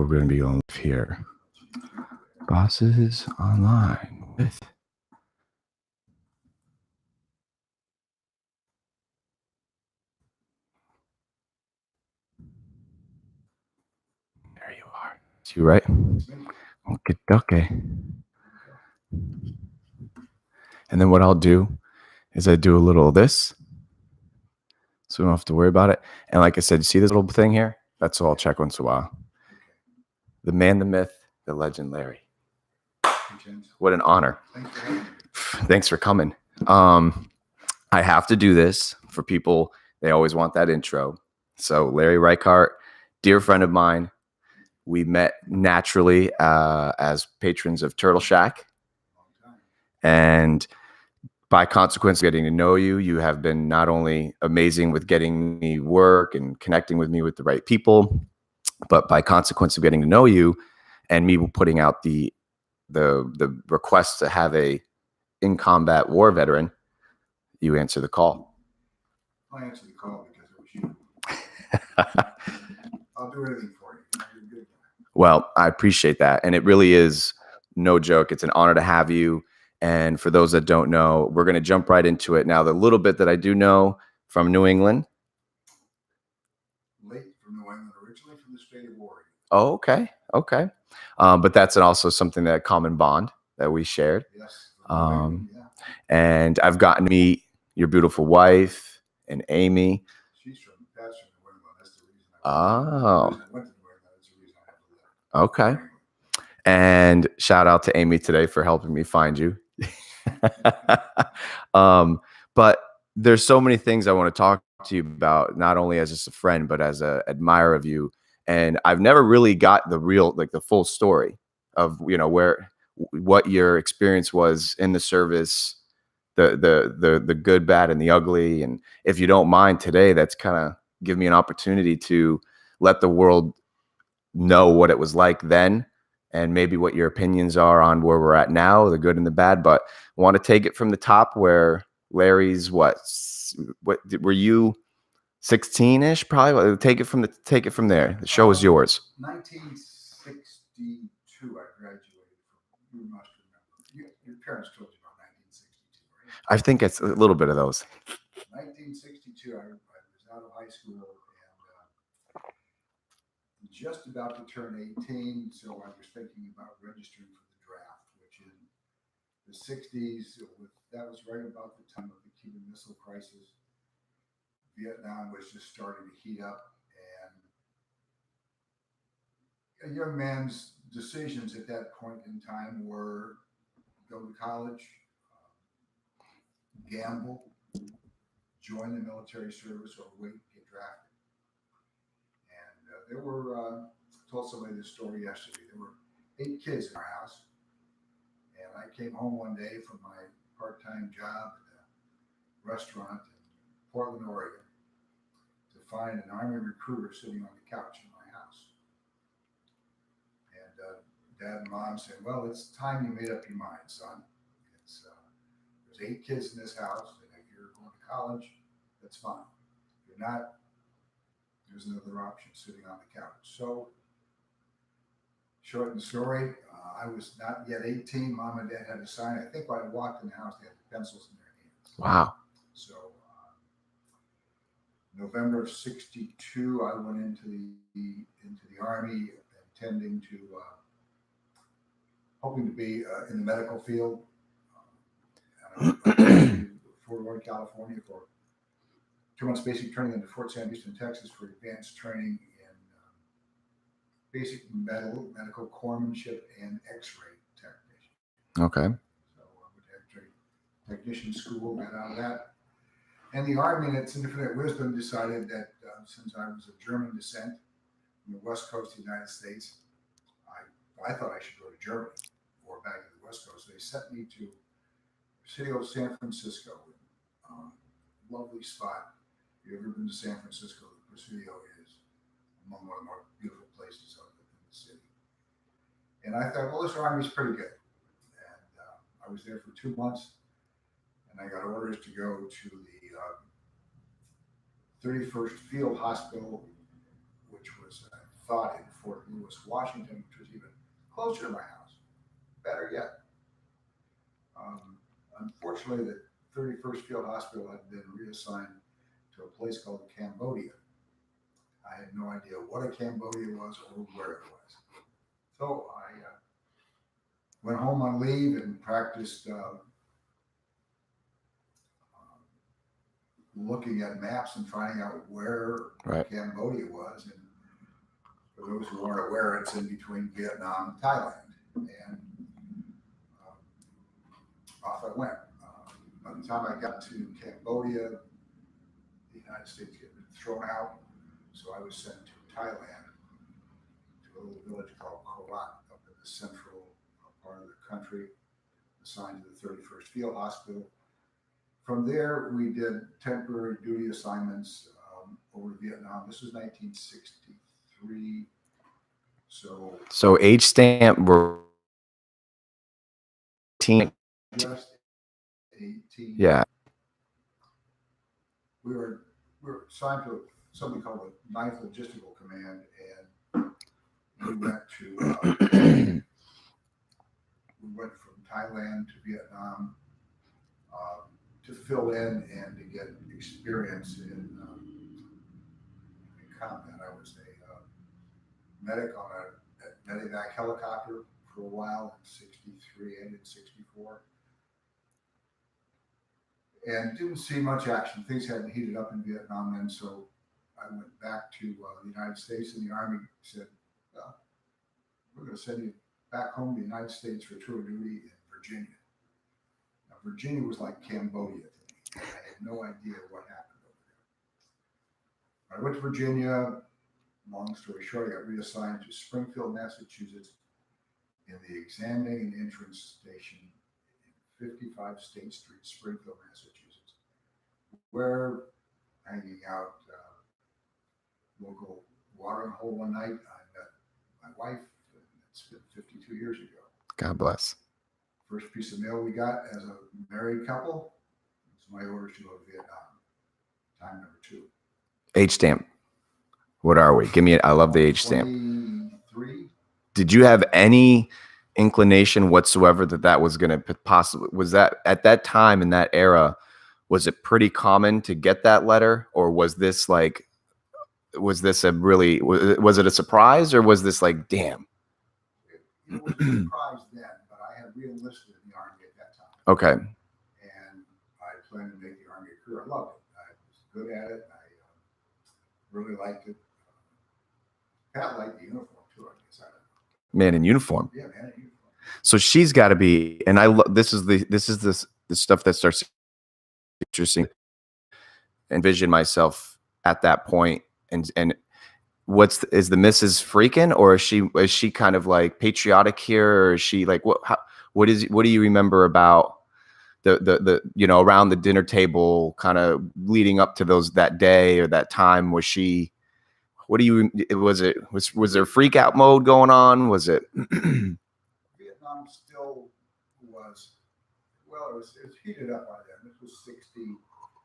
we're going to be on here. Bosses Online with. There you are. It's you, right? Okay. And then what I'll do is I do a little of this, so we don't have to worry about it. And like I said, you see this little thing here? That's all I'll check once in a while. The man, the myth, the legend, Larry. What an honor. Thanks for coming. I have to do this for people. They always want that intro. So Larry Rekart, dear friend of mine. We met naturally as patrons of Turtle Shack. And by consequence of getting to know you, you have been not only amazing with getting me work and connecting with me with the right people, but by consequence of getting to know you and me putting out the request to have a in combat war veteran, you answer the call. I answer the call because it was you. I'll do anything for you. You're a good guy. Well, I appreciate that. And it really is no joke. It's an honor to have you. And for those that don't know, we're going to jump right into it. Now, the little bit that I do know from New England. Late from New England, originally from the state of Oregon. Oh, okay. But that's also something, that common bond that we shared. Yes. Yeah. And I've gotten to meet your beautiful wife and Amy. She's from New England. That's the reason. Oh. I went to New England. That's the reason I have to live. Okay. And shout out to Amy today for helping me find you. But there's so many things I want to talk to you about, not only as just a friend, but as an admirer of you. And I've never really got the full story of, what your experience was in the service, the good, bad, and the ugly. And if you don't mind today, that's kind of give me an opportunity to let the world know what it was like then, and maybe what your opinions are on where we're at now, the good and the bad. But I want to take it from the top, where Larry's what were you 16-ish? Probably. Take it from there. The show is yours. 1962, I graduated from. You must remember. Your parents told you about 1962, right? I think it's a little bit of those. 1962, I was out of high school and just about to turn 18, so I was thinking about registering for the draft, which in the 60s, that was right about the time of the Cuban Missile Crisis. Vietnam was just starting to heat up, and a young man's decisions at that point in time were go to college, gamble, join the military service, or wait, get drafted. And there were, I told somebody this story yesterday, there were 8 kids in our house, and I came home one day from my part-time job at a restaurant in Portland, Oregon, to find an Army recruiter sitting on the couch in my house. And Dad and Mom said, well, it's time you made up your mind, son. There's 8 kids in this house, and if you're going to college, that's fine. If you're not, there's another option, sitting on the couch. So, short and story, I was not yet 18. Mom and Dad had to sign. I think when I walked in the house, they had the pencils in their hands. Wow. So, November of '62, I went into the Army, intending to, hoping to be in the medical field. I went to Fort Worth, California for 2 months basic training, into Fort Sam Houston, Texas for advanced training in basic medical corpsmanship and X-ray technician. Okay. So I went to technician school, got out of that. And the Army, in its infinite wisdom, decided that since I was of German descent from the west coast of the United States, I thought I should go to Germany or back to the west coast. So they sent me to the city of San Francisco, lovely spot. If you've ever been to San Francisco, the Presidio is among one of the more beautiful places in the city. And I thought, well, this Army's pretty good. And I was there for 2 months, and I got orders to go to the 31st Field Hospital, which was thought in Fort Lewis, Washington, which was even closer to my house. Better yet, unfortunately, the 31st Field Hospital had been reassigned to a place called Cambodia. I had no idea what a Cambodia was or where it was. So I went home on leave and practiced looking at maps and finding out where Cambodia was. And for those who aren't aware, it's in between Vietnam and Thailand. And off I went. By the time I got to Cambodia, the United States had been thrown out. So I was sent to Thailand, to a little village called Korat up in the central part of the country, assigned to the 31st Field Hospital. From there, we did temporary duty assignments over to Vietnam. This was 1963. So age stamp were 18. Just 18. Yeah. We were assigned to something called the 9th Logistical Command, and we went to we went from Thailand to Vietnam to fill in and to get experience in combat. I was a medic on a medevac helicopter for a while in '63 and in '64. And didn't see much action. Things hadn't heated up in Vietnam then, so I went back to the United States, and the Army said, we're going to send you back home to the United States for tour duty in Virginia. Now, Virginia was like Cambodia to me. I had no idea what happened over there. I went to Virginia. Long story short, I got reassigned to Springfield, Massachusetts, in the examining and entrance station in 55 State Street, Springfield, Massachusetts, where hanging out local watering hole one night, I met my wife. It's been 52 years ago. God bless. First piece of mail we got as a married couple was my orders to go to Vietnam. Time number 2. Age stamp. What are we? Give me I love the age 23. stamp. Did you have any inclination whatsoever that was going to possibly, was that at that time in that era, was it pretty common to get that letter, or was this like, was this a really, was it a surprise, or was this like, damn? It was a surprise then, but I had re-enlisted in the Army at that time. Okay. And I planned to make the Army a career. I loved it. I was good at it. I really liked it. Pat liked the uniform too, I guess. Man in uniform. Yeah, man in uniform. So she's got to be, and this is the stuff that starts interesting. Envision myself at that point, and is the missus freaking, or is she kind of like patriotic here, or is she like what do you remember about the around the dinner table, kind of leading up to that day or that time? Was she, was there freak out mode going on? Was it Vietnam still was, well, it was heated up by then. This was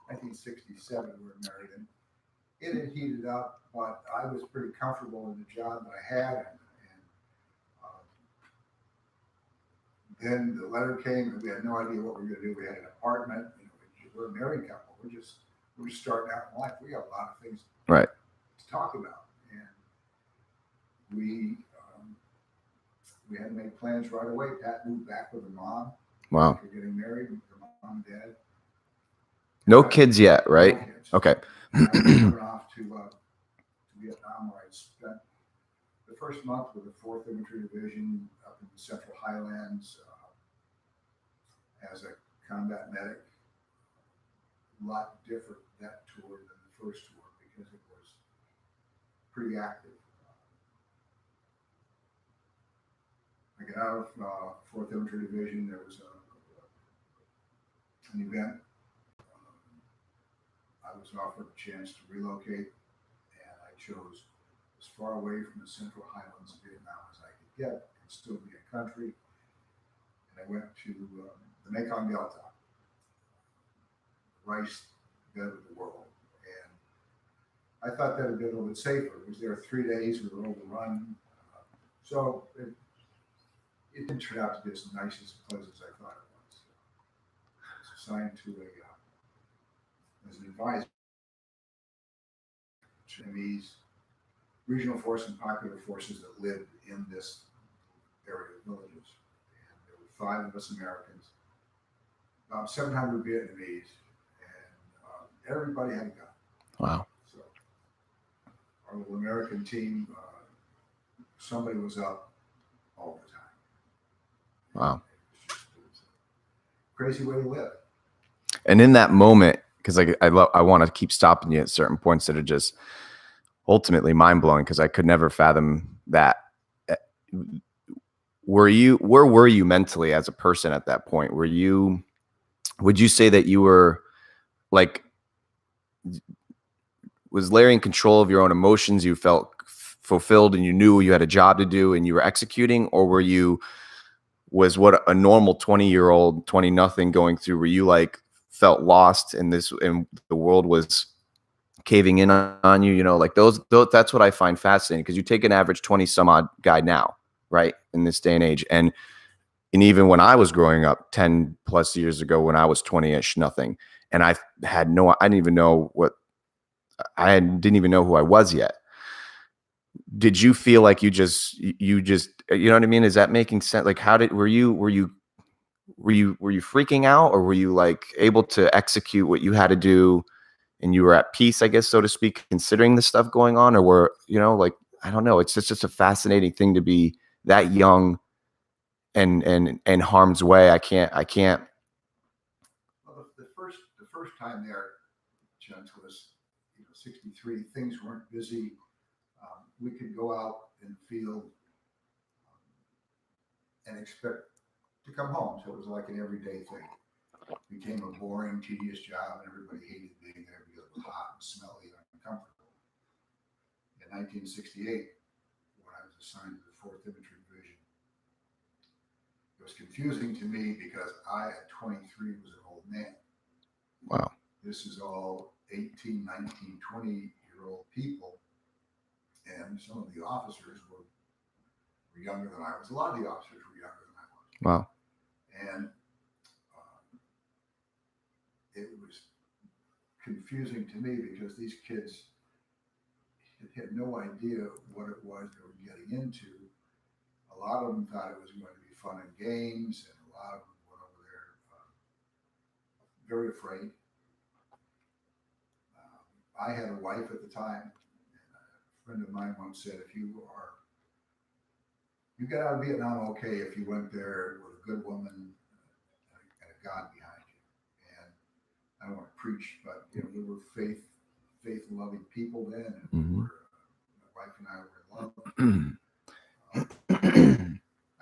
1967 we were married, and it had heated up, but I was pretty comfortable in the job that I had, and then the letter came, and we had no idea what we were going to do. We had an apartment. We're a married couple. We're just starting out in life. We got a lot of things right to talk about, and we had to make plans right away. Pat moved back with her mom. Wow. After getting married with her mom and dad. No kids yet, right? No kids. Okay. I went off to Vietnam, where I spent the first month with the 4th Infantry Division up in the Central Highlands as a combat medic. A lot different that tour than the first tour because it was pretty active. I got out of 4th Infantry Division. There was an event. I was offered a chance to relocate, and I chose as far away from the Central Highlands of Vietnam as I could get and still be a country. And I went to the Mekong Delta, the rice bed of the world. And I thought that would be a little bit safer. It was there 3 days. We were overrun. So it didn't turn out to be as nice as pleasant as I thought it was. I was assigned to as an advisor to enemies, regional force and popular forces that lived in this area of villages. And there were 5 of us Americans, about 700 Vietnamese, and everybody had a gun. Wow. So our little American team, somebody was up all the time. Wow. It was a crazy way to live. And in that moment, because I want to keep stopping you at certain points that are just ultimately mind blowing, because I could never fathom that. Where were you mentally as a person at that point? Would you say that you were like, was Larry in control of your own emotions? You felt fulfilled and you knew you had a job to do and you were executing? Or was what a normal 20-year-old, 20 nothing going through, where you like felt lost and the world was caving in on you, like those that's what I find fascinating, because you take an average 20 some odd guy now, right, in this day and age, and even when I was growing up 10 plus years ago, when I was 20ish, nothing, and I didn't even know who I was yet. Did you feel like you just you know what I mean? Is that making sense? Like, were you freaking out, or were you like able to execute what you had to do and you were at peace, I guess, so to speak, considering the stuff going on? Or like, I don't know. It's just a fascinating thing to be that young and harm's way. I can't. Well, the first time there, Chunt, was 63. Things weren't busy. We could go out in the field and expect to come home. So it was like an everyday thing. It became a boring, tedious job, and everybody hated being there because it was hot and smelly and uncomfortable. In 1968, when I was assigned to the 4th Infantry Division, it was confusing to me because I, at 23, was an old man. Wow. This is all 18, 19, 20-year-old people, and some of the officers were younger than I was. A lot of the officers were younger than I was. Wow. And it was confusing to me because these kids had no idea what it was they were getting into. A lot of them thought it was going to be fun and games, and a lot of them went over there very afraid. I had a wife at the time, and a friend of mine once said, if you got out of Vietnam okay if you went there with a good woman and a God behind you. And I don't want to preach, but we were faith-loving people then, and my wife and I were in love.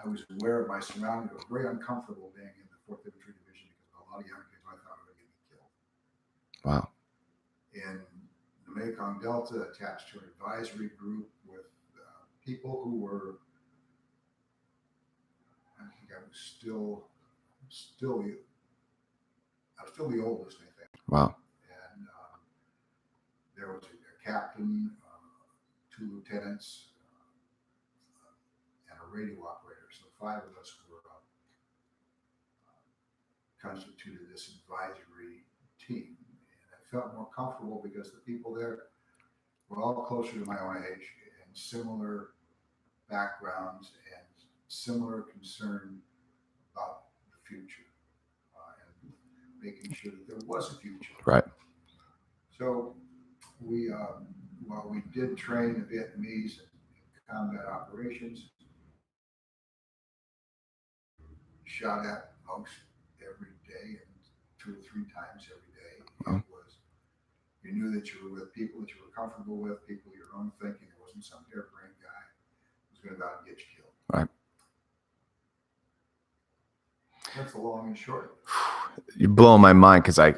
I was aware of my surroundings. I was very uncomfortable being in the 4th Infantry Division because a lot of young kids I thought were going to get killed. Wow. In the Mekong Delta, attached to an advisory group with people who were, I think I was still the oldest, I think. Wow. And there was a captain, 2 lieutenants, and a radio operator. So 5 of us were constituted this advisory team. And I felt more comfortable because the people there were all closer to my own age and similar backgrounds and similar concern about the future and making sure that there was a future. Right. So we, while we did train the Vietnamese in combat operations, shot at most every day and 2 or 3 times every day. Oh. It was, you knew that you were with people that you were comfortable with, people your own thinking. It wasn't some harebrained guy who was going to go out and get you killed. Right. That's the long and short. You're blowing my mind, because I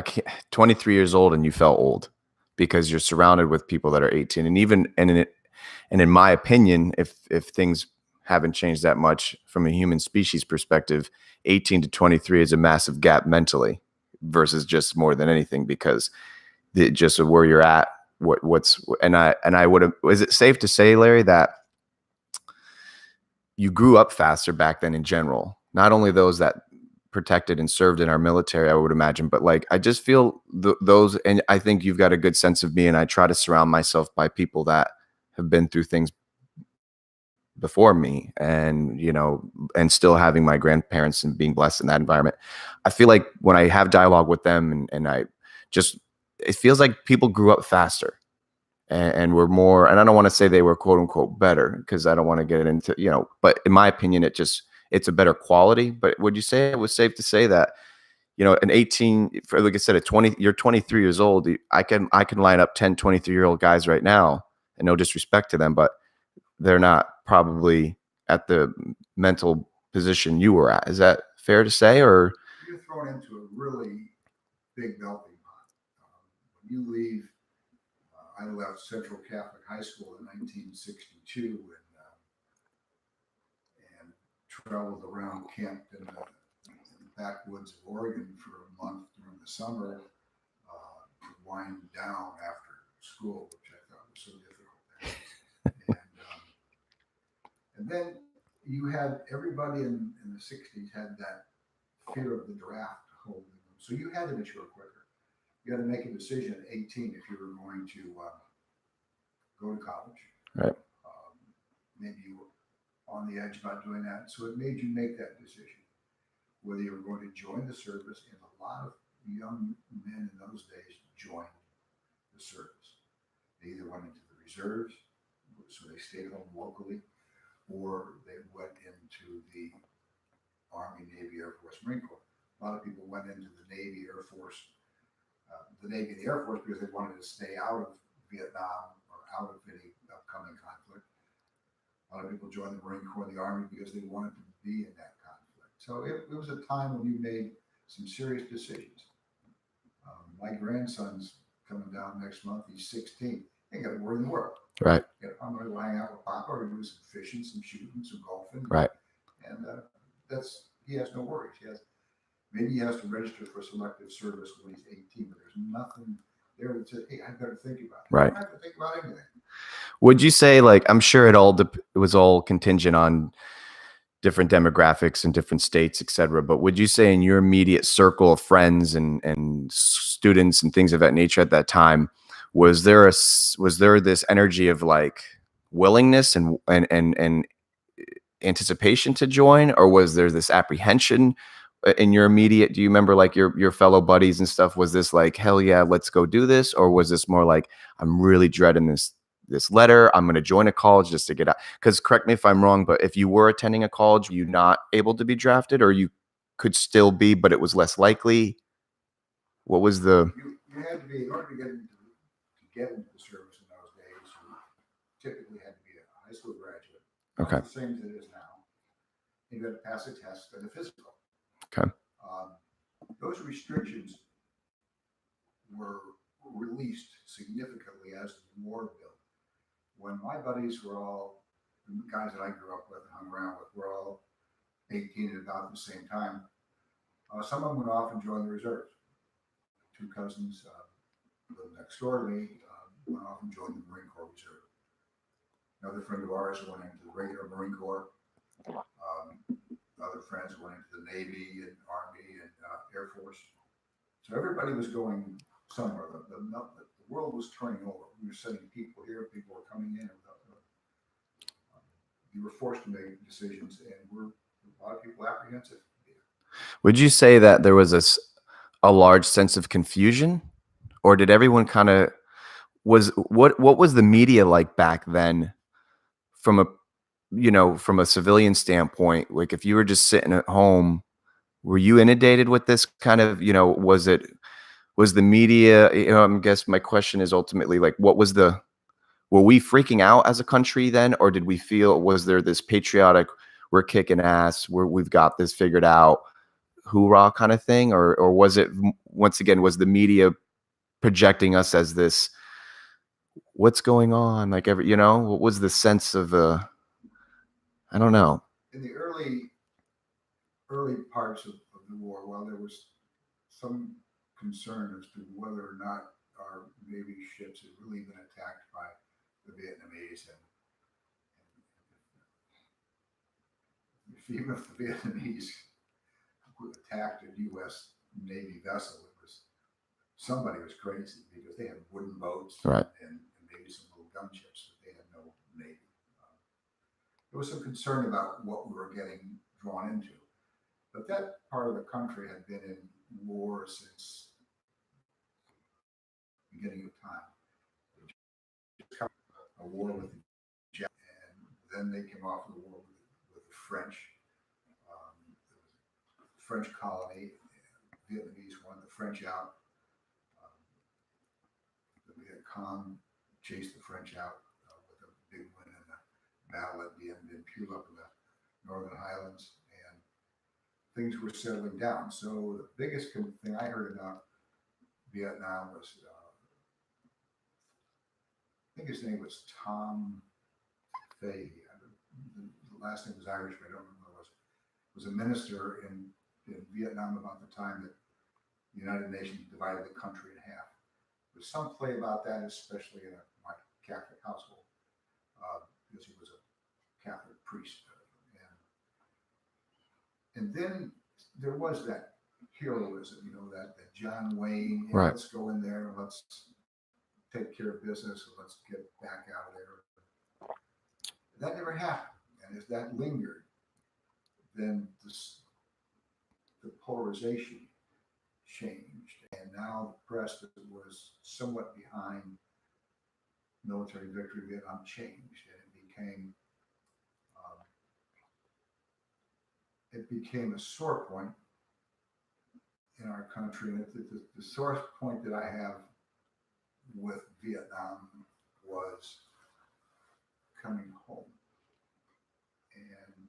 can't. 23 years old and you felt old because you're surrounded with people that are 18, and in my opinion, if things haven't changed that much from a human species perspective, 18 to 23 is a massive gap mentally versus just more than anything, because just where you're at I would have. Is it safe to say, Larry, that you grew up faster back then in general? Not only those that protected and served in our military, I would imagine, but like I just feel those, and I think you've got a good sense of me, and I try to surround myself by people that have been through things before me, and and still having my grandparents and being blessed in that environment. I feel like when I have dialogue with them, and I just, it feels like people grew up faster and were more, and I don't want to say they were quote unquote better, because I don't want to get into, but in my opinion, it's a better quality. But would you say it was safe to say that, an 18, for, like I said, at 20, you're 23 years old, I can line up 10, 23-year-old guys right now, and no disrespect to them, but they're not probably at the mental position you were at. Is that fair to say? Or You're thrown into a really big melting pot. When you leave, I left Central Catholic High School in 1962 and traveled around, camped in the backwoods of Oregon for a month during the summer to wind down after school, which I thought was so difficult. And then you had everybody in the 60s had that fear of the draft holding them. So you had to mature quicker. You had to make a decision at 18 if you were going to go to college. right, Maybe you were on the edge about doing that. So it made you make that decision whether you were going to join the service. And a lot of young men in those days joined the service. They either went into the reserves, so they stayed home locally, or they went into the Army, Navy, Air Force, Marine Corps. A lot of people went into the Navy, Air Force, the Navy and the Air Force because they wanted to stay out of Vietnam or out of any upcoming conflict. A lot of people joined the Marine Corps and the Army because they wanted to be in that conflict. So it was a time when you made some serious decisions. My grandson's coming down next month. He's 16. He ain't got to worry in the world. right, I'm going to go hang out with Papa or do some fishing, some shooting, some golfing. right. And he has no worries. Maybe he has to register for selective service when he's 18, but there's nothing there that says, hey, I better think about it. Right. You don't have to think about anything. Would you say, like, I'm sure it was all contingent on different demographics in different states, et cetera, but would you say in your immediate circle of friends and students and things of that nature at that time, was there this energy of like willingness and anticipation to join, or was there this apprehension in your immediate? Do you remember like your fellow buddies and stuff? Was this like, hell yeah, let's go do this? Or was this more like, I'm really dreading this letter, I'm going to join a college just to get out? Because correct me if I'm wrong, but if you were attending a college, were you not able to be drafted, or you could still be, but it was less likely? What was the... You had to be, in order to get into the service in those days, you typically had to be a high school graduate. Okay. The same as it is now. You had to pass a test and a physical. Okay. Those restrictions were released significantly as the war built. When my buddies were all, the guys that I grew up with and hung around with, were all 18 at about the same time, some of them went off and joined the reserves. Two cousins lived next door to me, went off and joined the Marine Corps Reserve. Another friend of ours went into the regular Marine Corps. Other friends went into the Navy and Army and Air Force. So everybody was going somewhere. The world was turning over. We were sending people here. People were coming in. You were forced to make decisions, and a lot of people apprehensive. Would you say that there was a large sense of confusion, or did everyone kind of... what was the media like back then from a civilian standpoint? Like if you were just sitting at home, were you inundated with this kind of, was the media, I guess my question is ultimately like, were we freaking out as a country then, or did we feel, was there this patriotic, we're kicking ass, we've got this figured out, hoorah kind of thing? Or was it, once again, was the media projecting us as this, what's going on? Like what was the sense of I don't know. In the early parts of the war, while there was some concern as to whether or not our Navy ships had really been attacked by the Vietnamese, and even if the Vietnamese attacked a U.S. Navy vessel, it was somebody was crazy because they had wooden boats Right. and maybe some little gunships, but they had no Navy. There was some concern about what we were getting drawn into. But that part of the country had been in war since the beginning of time. A war with the Japanese, and then they came off the war with the French. There was a French colony. The Vietnamese wanted the French out. Um, the Viet Cong chased the French out with a big win in the battle at the end in Pula up in the Northern Highlands, and things were settling down. So the biggest thing I heard about Vietnam was, I think his name was Tom Fahey. The last name was Irish, but I don't remember what it was a minister in Vietnam about the time that the United Nations divided the country in half. There's some play about that, especially in my Catholic household, because he was a Catholic priest. And then there was that heroism, that John Wayne, Right. let's go in there and let's take care of business and let's get back out of there. That never happened. And as that lingered, then the polarization changed. And now the press that was somewhat behind military victory in Vietnam changed. And it became a sore point in our country. And the sore point that I have with Vietnam was coming home. And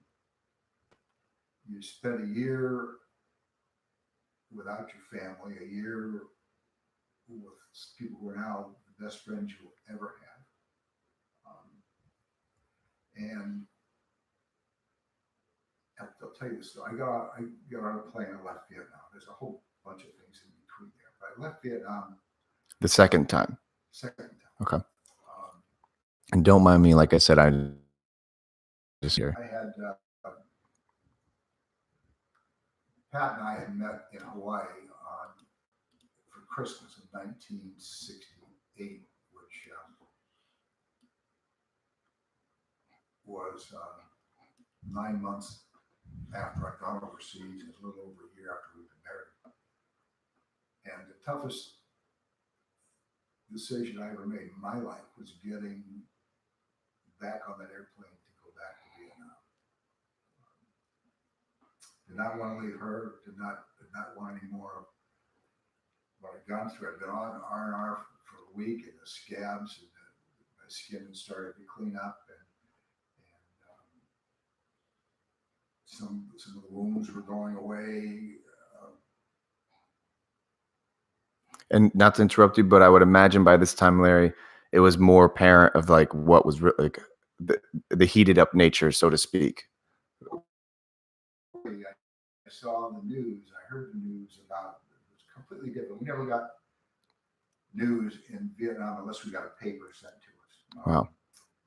you spent a year without your family, a year with people who are now the best friends you'll ever have. And I'll tell you this story. I got on a plane and left Vietnam. There's a whole bunch of things in between there. But I left Vietnam The second time. second time. Okay. And don't mind me, like I said, I just here. I had Pat and I had met in Hawaii for Christmas in 1968, which was 9 months after I'd gone overseas, and a little over a year after we'd been married. And the toughest decision I ever made in my life was getting back on that airplane to go back to Vietnam. Did not want to leave her. Did not want any more of what I'd gone through. I'd been on R&R for a week, and the scabs and my skin had started to clean up, and some of the wounds were going away. And not to interrupt you, but I would imagine by this time, Larry, it was more apparent of like what was like the heated up nature, so to speak. I saw the news. I heard the news about it was completely different. We never got news in Vietnam unless we got a paper sent to us. Wow.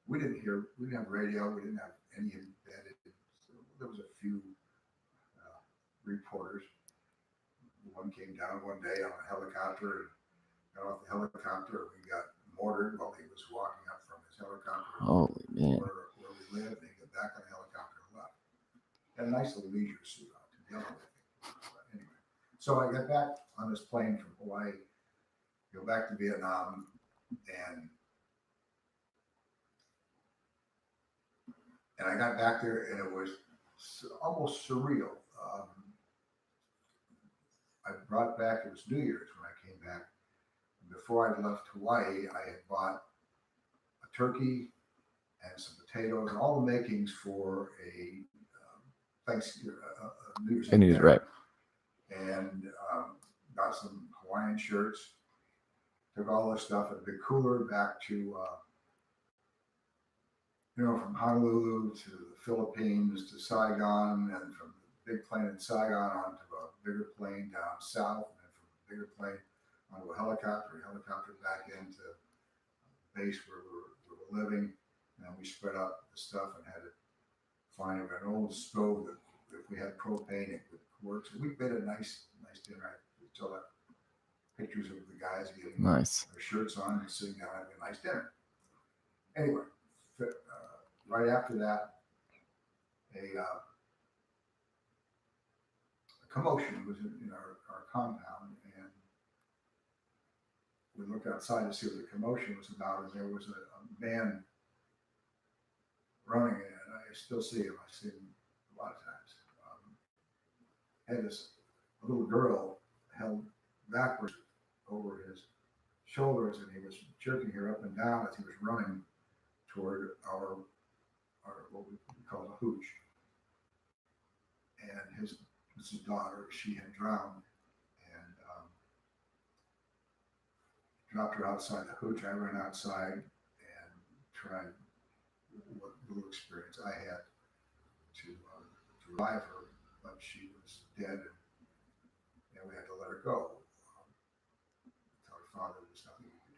We didn't have radio. We didn't have any embedded. So there was a few reporters. One came down one day on a helicopter and got off the helicopter. We got mortared while he was walking up from his helicopter. Holy man. Where we lived, and he got back on the helicopter and left. Had a nice little leisure suit on to deal with it. But anyway, so I got back on this plane from Hawaii, go back to Vietnam, and I got back there, and it was almost surreal. I brought back, it was New Year's when I came back. Before I left Hawaii, I had bought a turkey and some potatoes and all the makings for a Thanksgiving, New Year's Eve, Right. And got some Hawaiian shirts. Took all this stuff in a big cooler back to, from Honolulu to the Philippines to Saigon, and from the big plane in Saigon onto a bigger plane down south, and then from a bigger plane onto a helicopter back into base where we were living, and we spread out the stuff and had to find an old stove that if we had propane it would work. So we made a nice dinner. I still have pictures of the guys getting Nice. their shirts on and sitting down having a nice dinner. Anyway, right after that, a commotion was in our compound, and we looked outside to see what the commotion was about, and there was a man running, and I still see him. I see him a lot of times. Had this little girl held backwards over his shoulders, and he was jerking her up and down as he was running toward our what we call a hooch. And his daughter, she had drowned, and dropped her outside the hooch. I ran outside and tried what little experience I had to revive her, but she was dead, and we had to let her go. Our father, was nothing we could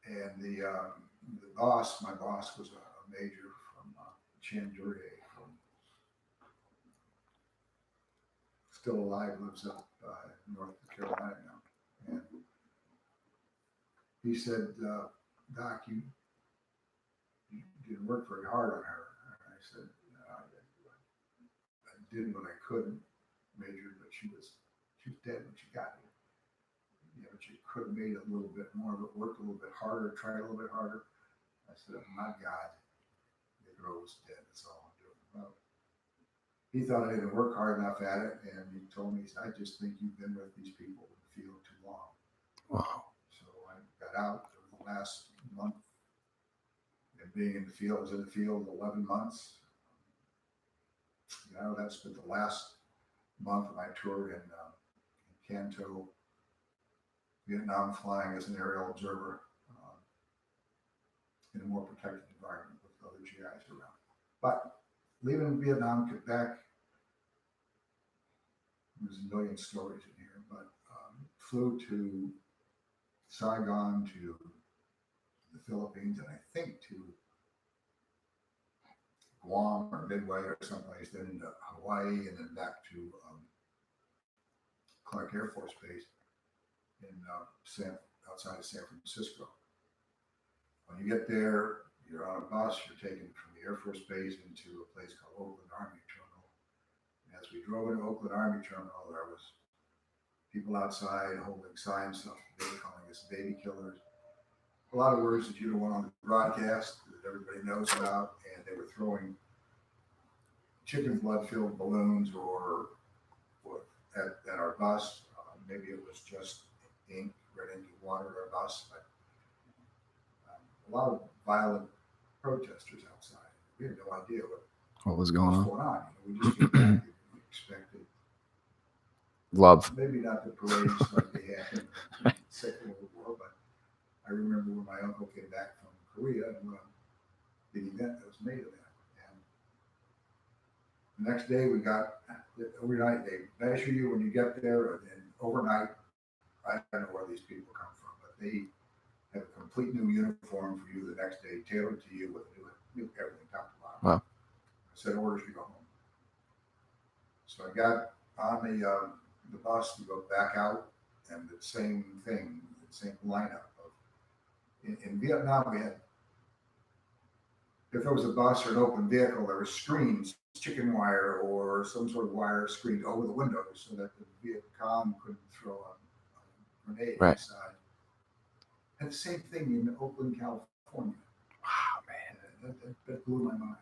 do. And the boss, my boss, was a major from Chandurier, from still alive, lives up in North Carolina now. And he said, Doc, you didn't work very hard on her. And I said, I did what I could, Major, but she was dead when she got here. You know, she could have made a little bit more, but worked a little bit harder, tried a little bit harder. I said, my God, the girl was dead. That's all I'm doing. Well, he thought I didn't work hard enough at it, and he told me, I just think you've been with these people in the field too long. Wow. So I got out over the last month, and being in the field, I was in the field 11 months. You know, that's been the last month of my tour in Canto, Vietnam, flying as an aerial observer in a more protected environment with other GIs around. But leaving Vietnam, Quebec, there's a million stories in here, but flew to Saigon, to the Philippines, and I think to Guam or Midway or someplace, then into Hawaii, and then back to Clark Air Force Base in outside of San Francisco. When you get there, you're on a bus, you're taken from the Air Force Base into a place called Oakland Army Terminal. And as we drove into Oakland Army Terminal, there was people outside holding signs, they were calling us baby killers. A lot of words that you don't want on the broadcast that everybody knows about, and they were throwing chicken blood filled balloons or at our bus. Maybe it was just ink right into water at our bus, but a lot of violent protesters outside. We had no idea what was going on. You know, we just came back. We expected Love. maybe not the parades like they had in the Second World War, but I remember when my uncle came back from Korea and the event that was made of that. And the next day we got overnight. They measure you when you get there, and then overnight, I don't know where these people come from, but they have a complete new uniform for you the next day, tailored to you with new everything top to bottom. Wow. I said orders to go home. So I got on the bus to go back out, and the same thing, the same lineup of in Vietnam we had, if there was a bus or an open vehicle, there were screens, chicken wire or some sort of wire screened over the windows so that the Viet Cong couldn't throw a grenade inside. And the same thing in Oakland, California. Wow, man, that blew my mind.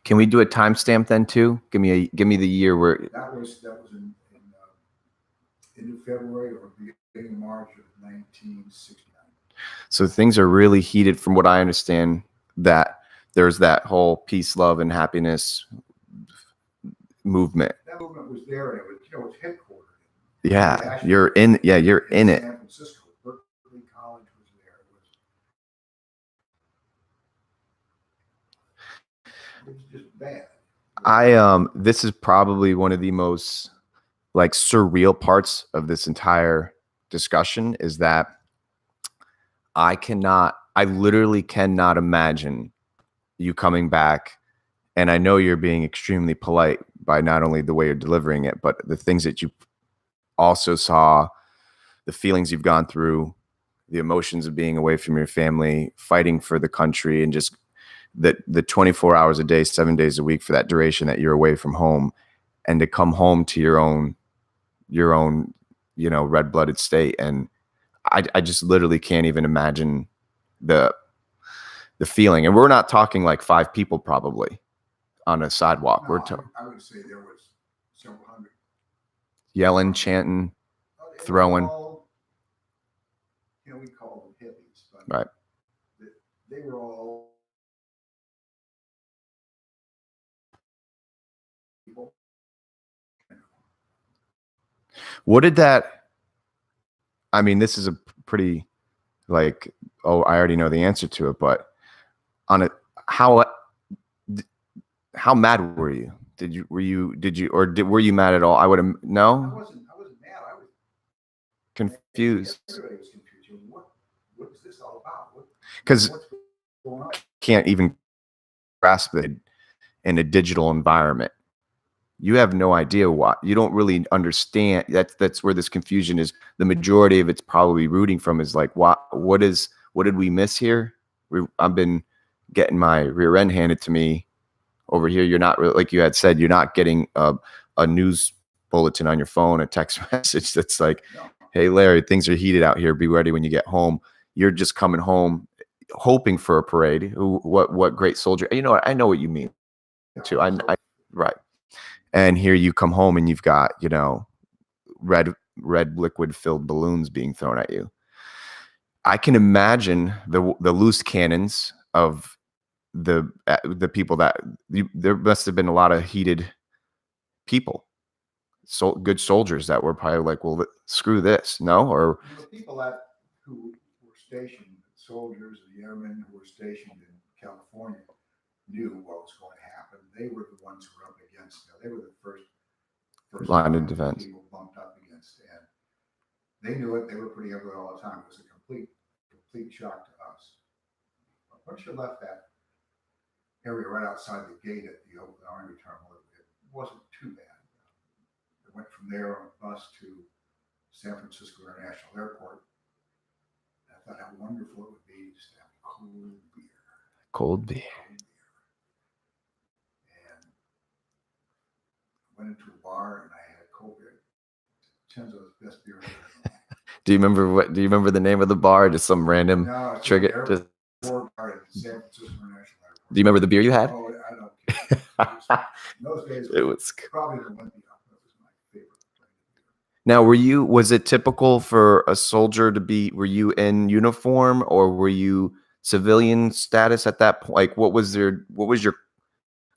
Can we do a timestamp then too? Give me the year where that was in February or beginning of March of 1969. So things are really heated, from what I understand. That there's that whole peace, love, and happiness movement. That movement was there, and it was, you know, it's headquartered. Yeah, you're in. Yeah, you're in it. San Francisco, Berkeley College was there. It was just bad. This is probably one of the most like surreal parts of this entire discussion is that I literally cannot imagine you coming back. And I know you're being extremely polite by not only the way you're delivering it, but the things that you also saw, the feelings you've gone through, the emotions of being away from your family, fighting for the country, and just the 24 hours a day, 7 days a week for that duration that you're away from home, and to come home to your own, red-blooded state. And I just literally can't even imagine the feeling. And we're not talking like 5 people probably on a sidewalk. No, We're I would say there was several hundred. yelling, chanting, They were throwing. all, we call them hippies, but Right. they were all people. What did that? I mean, this is a pretty like, oh, I already know the answer to it, but on it, how mad were you? Were you mad at all? I would have no. I wasn't mad. I was confused. Everybody was confused. What is this all about? Because what's going on? Can't even grasp it in a digital environment. You have no idea what. You don't really understand. That's where this confusion is. The majority of it's probably rooting from is like, what did we miss here? I've been getting my rear end handed to me over here. You're not really, like you had said, you're not getting a news bulletin on your phone, a text message that's like, hey, Larry, things are heated out here. Be ready when you get home. You're just coming home hoping for a parade. What great soldier. You know what? I know what you mean too. I right. And here you come home and you've got, red liquid filled balloons being thrown at you. I can imagine the loose cannons of the people that there must have been a lot of heated people, good soldiers that were probably like, well, screw this. No, or people who were stationed, soldiers and airmen who were stationed in California knew what was going to happen. They were the ones who were up against. They were the first line of defense. People bumped up against, and they knew it. They were pretty everywhere all the time. It was a complete shock to us. But once you left that area right outside the gate at the Oakland Army Terminal, it wasn't too bad. It went from there on a bus to San Francisco International Airport. I thought how wonderful it would be just to have cold beer. Cold beer. And went into a bar and I had a cold beer. Chenzo's best beer ever. Do you remember the name of the bar? Just some random trigger. Bar at San Francisco International Airport. Do you remember the beer you had? Oh, I don't care. In those days, it was probably the Olympia. That was my favorite. Now, was it typical for a soldier to be, were you in uniform or were you civilian status at that point? Like, what was your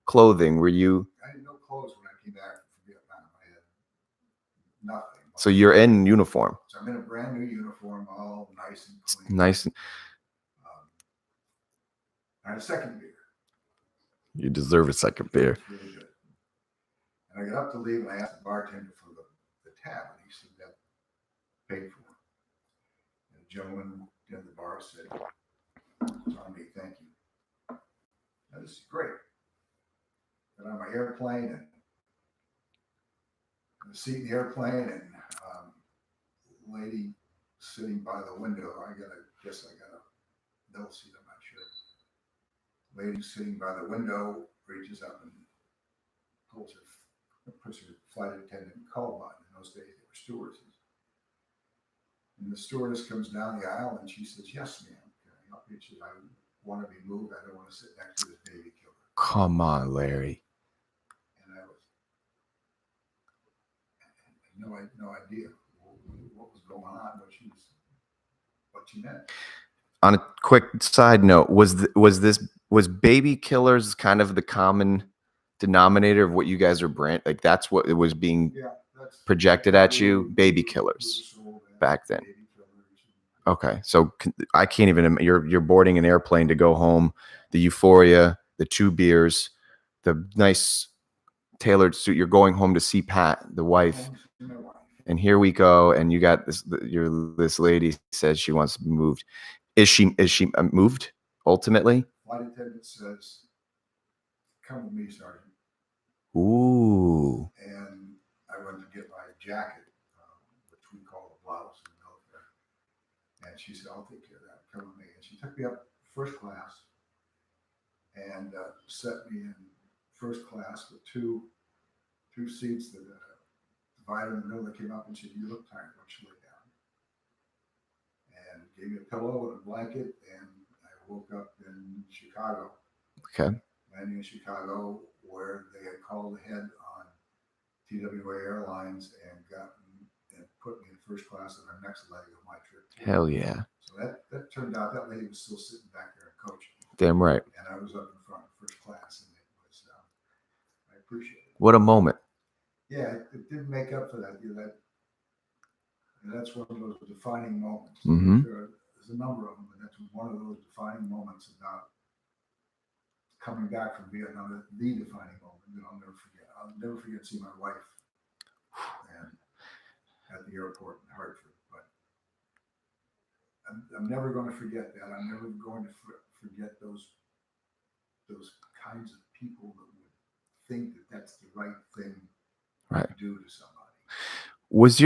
clothing? Were you? I had no clothes when I came back from Vietnam. I had nothing. So you're in uniform. So I'm in a brand new uniform, all nice and clean. Nice. I had a second beer. You deserve a second beer. It's really good. And I got up to leave and I asked the bartender for the tab, and he said that paid for. And the gentleman in the bar said, "It's on me, thank you." Now, this is great. Got on my airplane and the seat in the airplane, and lady sitting by the window. I got a middle seat, I'm not sure. Lady sitting by the window reaches up and pushes her flight attendant call button. In those days, they were stewardesses. And the stewardess comes down the aisle and she says, "Yes, ma'am. Can I help you?" She said, "I want to be moved. I don't want to sit next to this baby killer." Come on, Larry. And I had no idea what was going on, what she meant. On a quick side note, was baby killers kind of the common denominator of what you guys are like that's what it was being projected at you, baby killers back then. Okay, so I can't even. You're boarding an airplane to go home. The euphoria, the 2 beers, the nice tailored suit. You're going home to see Pat, the wife, Home to see my wife. and here we go. And you got this lady says she wants to be moved. Is she moved ultimately? Flight attendant says, "Come with me, Sergeant." Ooh. And I went to get my jacket, which we call a blouse in the military. And she said, "I'll take care of that. Come with me." And she took me up first class and set me in first class with two seats that divided in the middle. That came up and said, "You look tired. Why don't you lay down?" And gave me a pillow and a blanket. And I woke up in Chicago. Okay. Landing in Chicago, where they had called ahead on TWA Airlines and put me in first class on our next leg of my trip. Hell yeah. So that turned out that lady was still sitting back there and coaching. Damn right. And I was up in front first class, and it was I appreciate it. What a moment. Yeah, it did make up for that. That's one of those defining moments. Mm-hmm. There's a number of them, but that's one of those defining moments about coming back from Vietnam. The defining moment that I'll never forget. I'll never forget seeing my wife and at the airport in Hartford. But I'm never going to forget that. I'm never going to forget those kinds of people that would think that that's the right thing to do to somebody. Was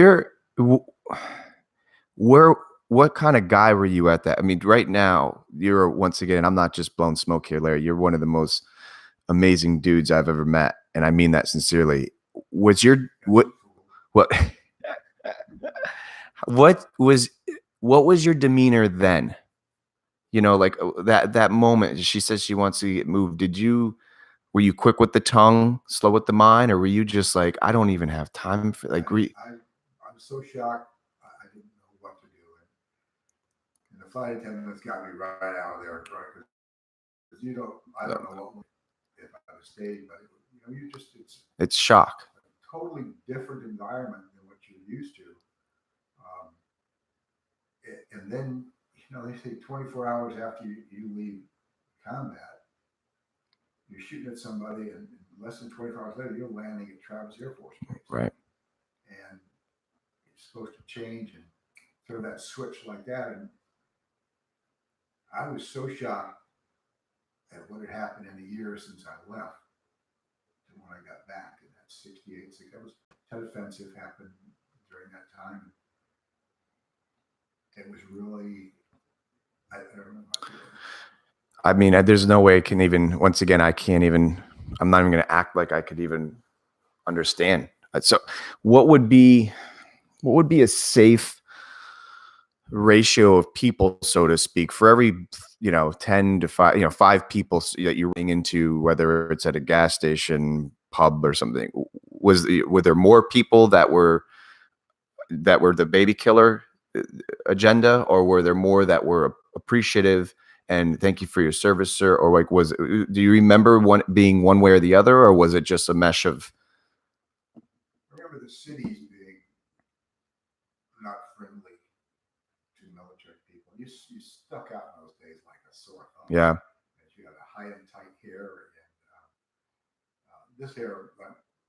what kind of guy were you at that? I mean, right now, you're once again, I'm not just blowing smoke here, Larry. You're one of the most amazing dudes I've ever met. And I mean that sincerely. What was your demeanor then? You know, like that moment, she says she wants to get moved. Were you quick with the tongue, slow with the mind, or were you just like, I don't even have time for like? I'm so shocked. I didn't know what to do, and the flight attendants got me right out of there, right? Because I don't know what if I had stayed, but it's shock. A totally different environment than what you're used to. And then they say 24 hours after you leave combat, you're shooting at somebody, and less than 24 hours later, you're landing at Travis Air Force Base. Right. And it's supposed to change and throw that switch like that. And I was so shocked at what had happened in a year since I left to when I got back in that 68. Tet Offensive happened during that time. It was really, I don't know how to do it. I mean, there's no way I can even, once again, I'm not even going to act like I could even understand. So what would be a safe ratio of people, so to speak, for every 10 to 5 5 people that you're running into, whether it's at a gas station, pub, or something? Were there more people that were the baby killer agenda, or were there more that were appreciative and thank you for your service, sir? Or like, do you remember being one way or the other, or was it just a mesh of? I remember the cities being not friendly to military people. You stuck out in those days like a sore thumb. Yeah. You had a high and tight hair, and this hair,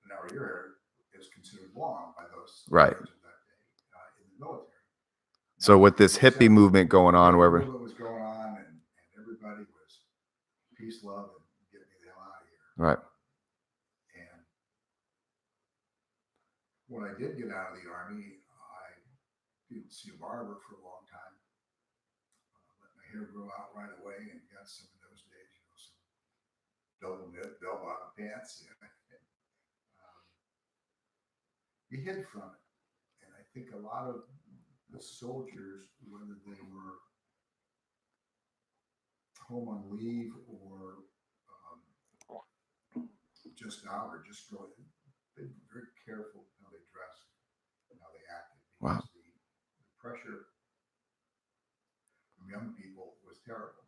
now your hair is considered long by those right of that day in the military. So with this hippie movement going on, wherever movement was going on, and everybody was peace, love, and get me the hell out of here. Right. And when I did get out of the Army, I didn't see a barber for a long time. Let my hair grow out right away, and got some of those days, some double knit bell-bottom pants. You hid from it, and I think a lot of the soldiers, whether they were home on leave or just out or just going, they were very careful how they dressed and how they acted, because the pressure from young people was terrible.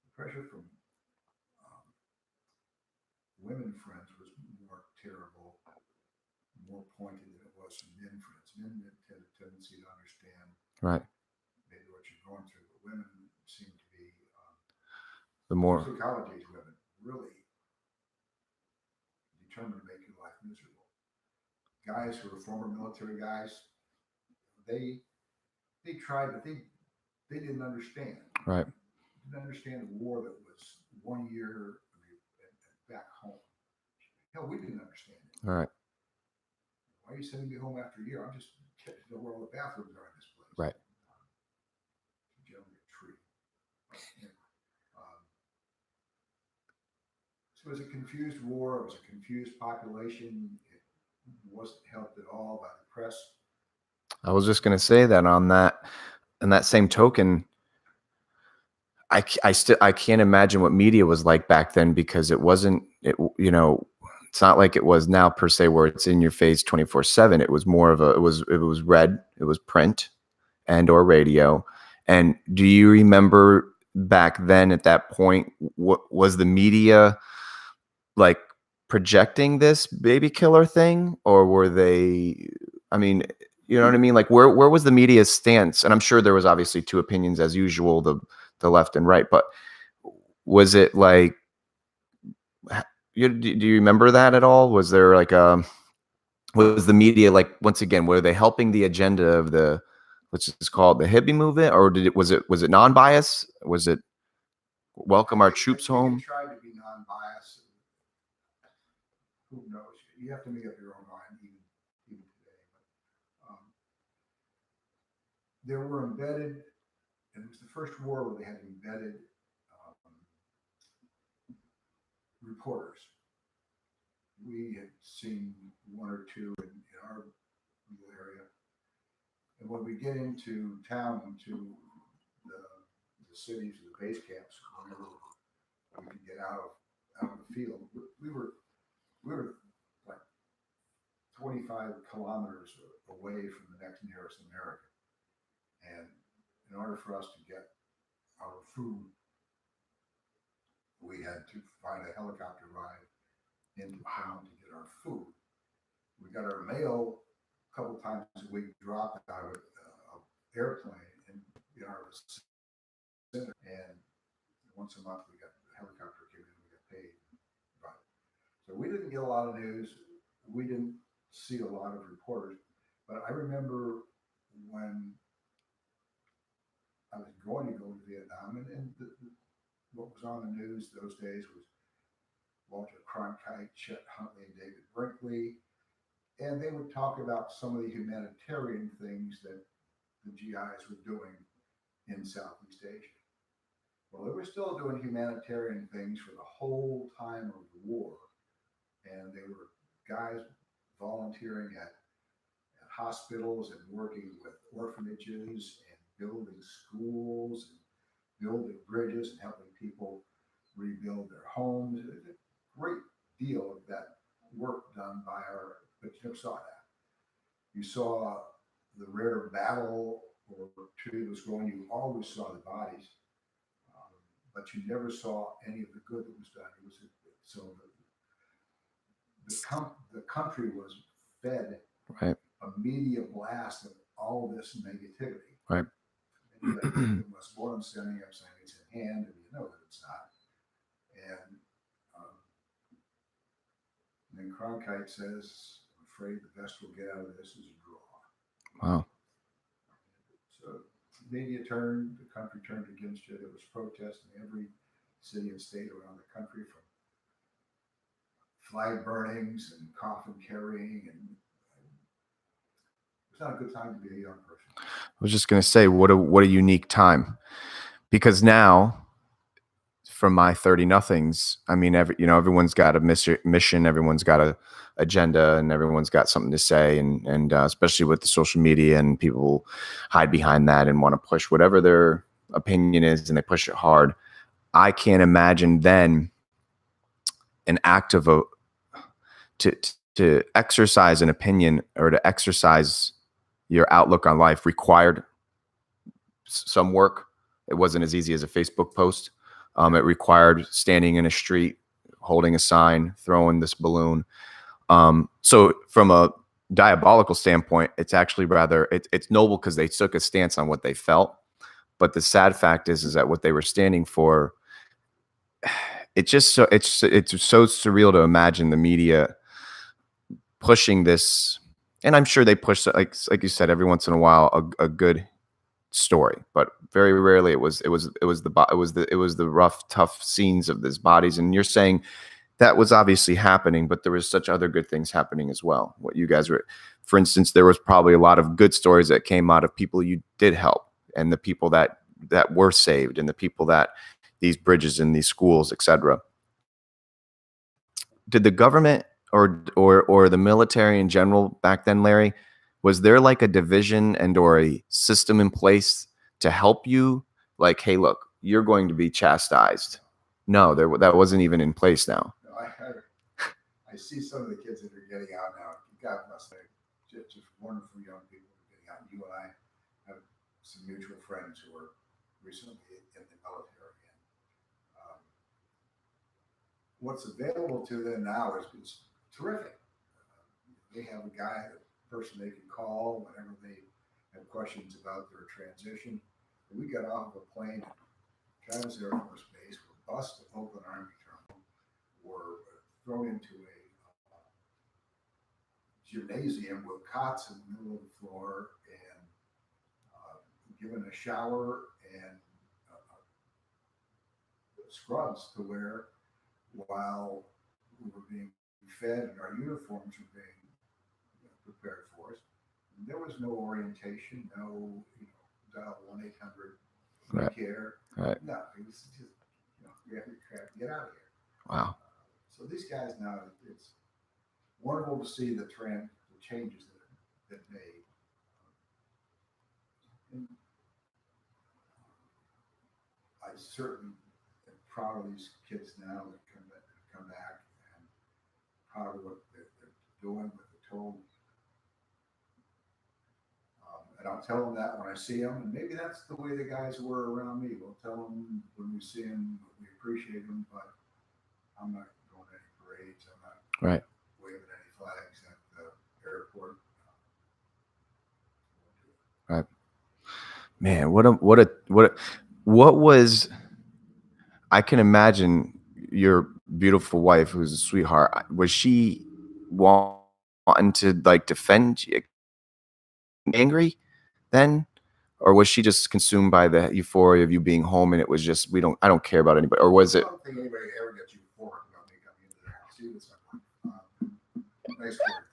The pressure from women friends was more terrible, more pointed than it was from men friends. Men had a tendency to understand maybe what you're going through, but women seem to be the more college age women really determined to make guys who were former military guys, they they tried, but they didn't understand. Right. Didn't understand the war that was 1 year back home. Hell, we didn't understand it. All right. Why are you sending me home after a year? I'm just to know where all the bathrooms are in this place. Right. Generally a tree. Um, so it was a confused war. It was a confused population. It wasn't helped at all by the press. I was just going to say that on that, and that same token, I can't imagine what media was like back then, because it wasn't, it's not like it was now per se, where it's in your face 24/7. It was more of it was read, it was print and or radio. And do you remember back then at that point, what was the media like projecting this baby killer thing, or were they, I mean, you know what I mean? Like where was the media's stance? And I'm sure there was obviously two opinions as usual, the left and right, but was it like, do you remember that at all? Was there like was the media, like, once again, were they helping the agenda of the, let's just call it the hippie movement, or was it non-biased? Was it welcome our troops home? They tried to be non-biased. Who knows? You have to make up your own mind, even today. But, there were embedded, and it was the first war where they had embedded reporters. We had seen one or two in our area, and when we get into town, into the cities, or the base camps, whenever we could get out of the field, we were like 25 kilometers away from the next nearest American. And in order for us to get our food, we had to find a helicopter ride into town to get our food. We got our mail a couple times a week dropped out of an airplane in our center. And once a month we got the helicopter came in, we got paid. Right. So we didn't get a lot of news. We didn't see a lot of reporters. But I remember when I was going to go to Vietnam, and what was on the news those days was Walter Cronkite, Chet Huntley, and David Brinkley. And they would talk about some of the humanitarian things that the GIs were doing in Southeast Asia. Well, they were still doing humanitarian things for the whole time of the war. And they were guys volunteering at hospitals and working with orphanages and building schools and building bridges and helping people rebuild their homes. A great deal of that work done by but you never saw that. You saw the rare battle or tree was going, you always saw the bodies, but you never saw any of the good that was done. It was so the country was fed right. a media blast of all this negativity. Right. Westmoreland standing up saying it's in hand, and you know that it's not. And then Cronkite says, "I'm afraid the best we'll get out of this is a draw." Wow. So the media turned, the country turned against you. There was protest in every city and state around the country, from flag burnings and coffin carrying, and it's not a good time to be a young person. I was just going to say, what a unique time, because now, from my 30 nothings, I mean, everyone's got a mission, everyone's got a agenda, and everyone's got something to say, and especially with the social media, and people hide behind that and want to push whatever their opinion is, and they push it hard. I can't imagine then an act of to exercise an opinion or to exercise your outlook on life required some work. It wasn't as easy as a Facebook post. It required standing in a street, holding a sign, throwing this balloon. So from a diabolical standpoint, it's actually rather, it's noble because they took a stance on what they felt. But the sad fact is that what they were standing for, it's so surreal to imagine the media pushing this and I'm sure they push, like you said, every once in a while a good story, but very rarely it was the rough, tough scenes of these bodies. And you're saying that was obviously happening, but there was such other good things happening as well. What you guys were, for instance, there was probably a lot of good stories that came out of people you did help, and the people that were saved, and the people that these bridges and these schools, etc. Did the government or the military in general back then, Larry, was there like a division and or a system in place to help you? Like, hey, look, you're going to be chastised. No, that wasn't even in place now. No, I see some of the kids that are getting out now. God bless them. Just wonderful young people getting out. You and I have some mutual friends who are recently in the military. And what's available to them now is terrific. They have a person they can call whenever they have questions about their transition. And we got off of a plane at Travis Air Force Base, were bused to Oakland Army Terminal, were thrown into a gymnasium with cots in the middle of the floor and given a shower and scrubs to wear while we were being fed and our uniforms were being prepared for us. And there was no orientation, no dial 1-800 Right. care. Right. No, it was just you have to get out of here. Wow. So these guys now, it's wonderful to see the trend, the changes that made. And I certainly am proud of these kids now that come back and proud of what they're doing, what they're told. And I'll tell them that when I see them, and maybe that's the way the guys were around me. We'll tell them when we see them, we appreciate them, but I'm not going to any parades. I'm not Right. waving any flags at the airport. Right. Man, what was, I can imagine your beautiful wife, who's a sweetheart. Was she wanting to like defend you, angry then? Or was she just consumed by the euphoria of you being home and it was just, I don't care about anybody? Or was I it? don't think anybody ever gets euphoric about me coming into their house. Even someone. Nice word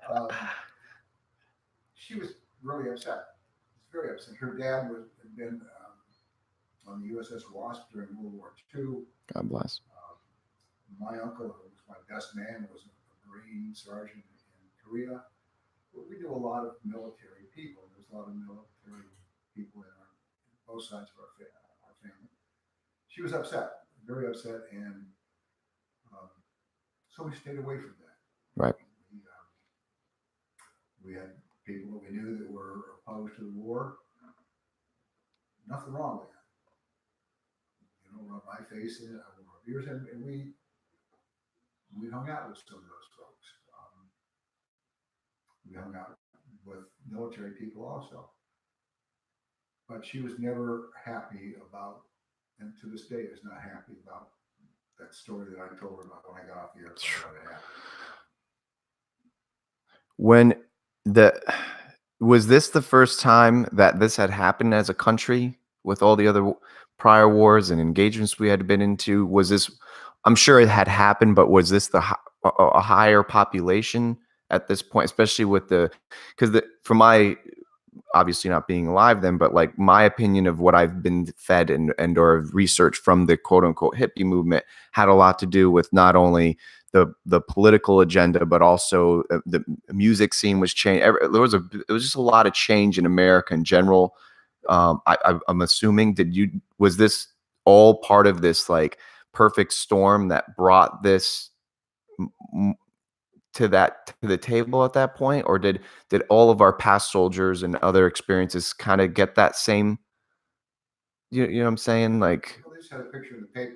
though. She was really upset. She was very upset. Her dad had been on the USS Wasp during World War II. God bless. My uncle, who was my best man, was a Marine sergeant in Korea. But we knew a lot of military people. There's a lot of military people in both sides of our family. She was upset, very upset, and so we stayed away from that. Right. We had people that we knew that were opposed to the war. Nothing wrong with that. Rub my face in it. I will rub yours in, and we hung out with some of those folks. We hung out with military people also. But she was never happy about, and to this day is not happy about that story that I told her about when I got off the airplane. When the was this the first time that this had happened as a country with all the other prior wars and engagements we had been into? Was this, I'm sure it had happened, but was this a higher population at this point, especially with because from my, obviously not being alive then, but like my opinion of what I've been fed and or research from the quote unquote hippie movement had a lot to do with not only the political agenda, but also the music scene was changed. It was just a lot of change in America in general. I'm assuming, was this all part of this like perfect storm that brought this to the table at that point, or did all of our past soldiers and other experiences kind of get that same, you know what I'm saying, like? Well, they just had a picture in the paper,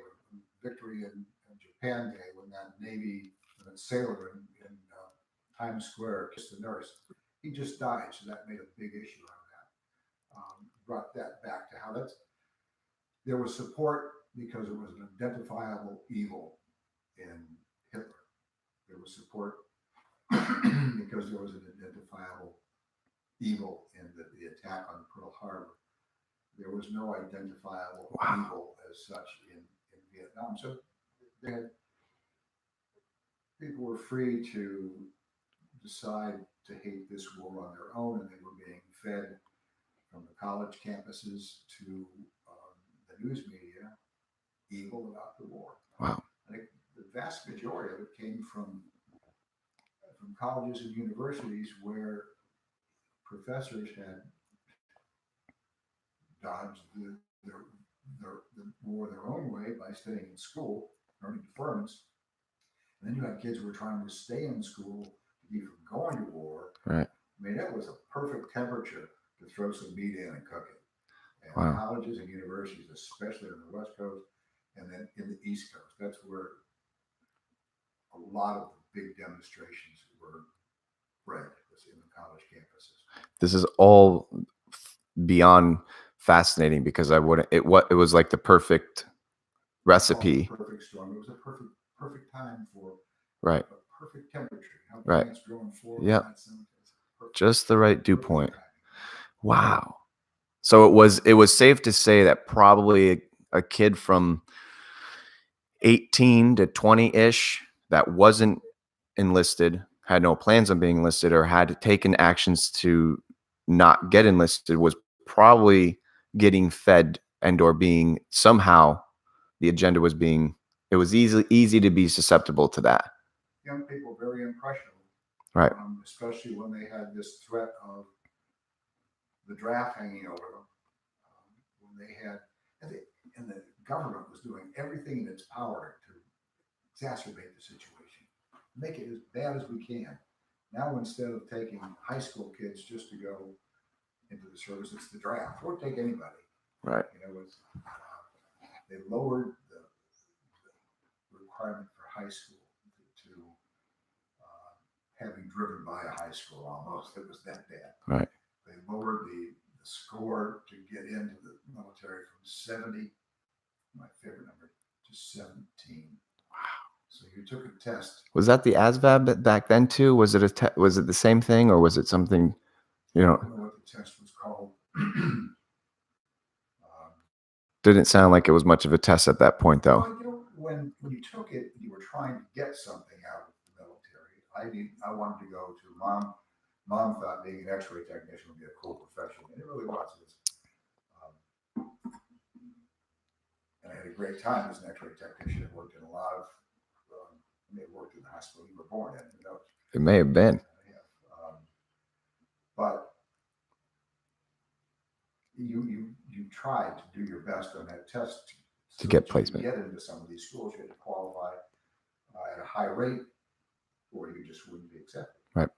victory in Japan Day, when that Navy sailor in Times Square kissed the nurse. He just died, so that made a big issue out of that. Brought that back to how there was support because it was an identifiable evil in Hitler. There was support because there was an identifiable evil in the attack on Pearl Harbor. There was no identifiable Wow. evil as such in Vietnam. So they had, people were free to decide to hate this war on their own, and they were being fed from the college campuses to the news media evil about the war. Wow. I think the vast majority of it came from colleges and universities where professors had dodged the war their own way by staying in school, earning deferments. And then you had kids who were trying to stay in school to keep from going to war. Right. I mean, that was a perfect temperature to throw some meat in and cook it. And Wow. colleges and universities, especially on the West Coast and then in the East Coast, that's where a lot of the big demonstrations were bred, was in the college campuses. This is all beyond fascinating because I wouldn't. It was like the perfect recipe. Oh, perfect storm. It was a perfect time for Right. a perfect temperature. You know, Right. plants growing forward. Yep. Perfect, Just the right dew perfect point. timing. Wow. So it was safe to say that probably a kid from 18 to 20-ish that wasn't enlisted, had no plans on being enlisted, or had taken actions to not get enlisted was probably getting fed and or being somehow the agenda was being, it was easy to be susceptible to that. Young people very impressionable, Right. Especially when they had this threat of the draft hanging over them. When they had, and the government was doing everything in its power to exacerbate the situation, make it as bad as we can. Now, instead of taking high school kids just to go into the service, it's the draft, or take anybody. Right. You know, they lowered the requirement for high school to having driven by a high school almost. It was that bad. Right. They lowered the score to get into the military from 70, my favorite number, to 17. Wow. So you took a test. Was that the ASVAB back then too? Was it was it the same thing, or was it something? I don't know what the test was called. Didn't sound like it was much of a test at that point, though. Well, you know, when you took it, you were trying to get something out of the military. I wanted to go to mom. Mom thought being an X-ray technician would be a cool profession, and it really was. And I had a great time as an X-ray technician. I worked in a lot of. I may have worked in the hospital you were born in. Who knows? It may have been. But you tried to do your best on that test to get placement. Get into some of these schools, you had to qualify at a high rate, or you just wouldn't be accepted. Right.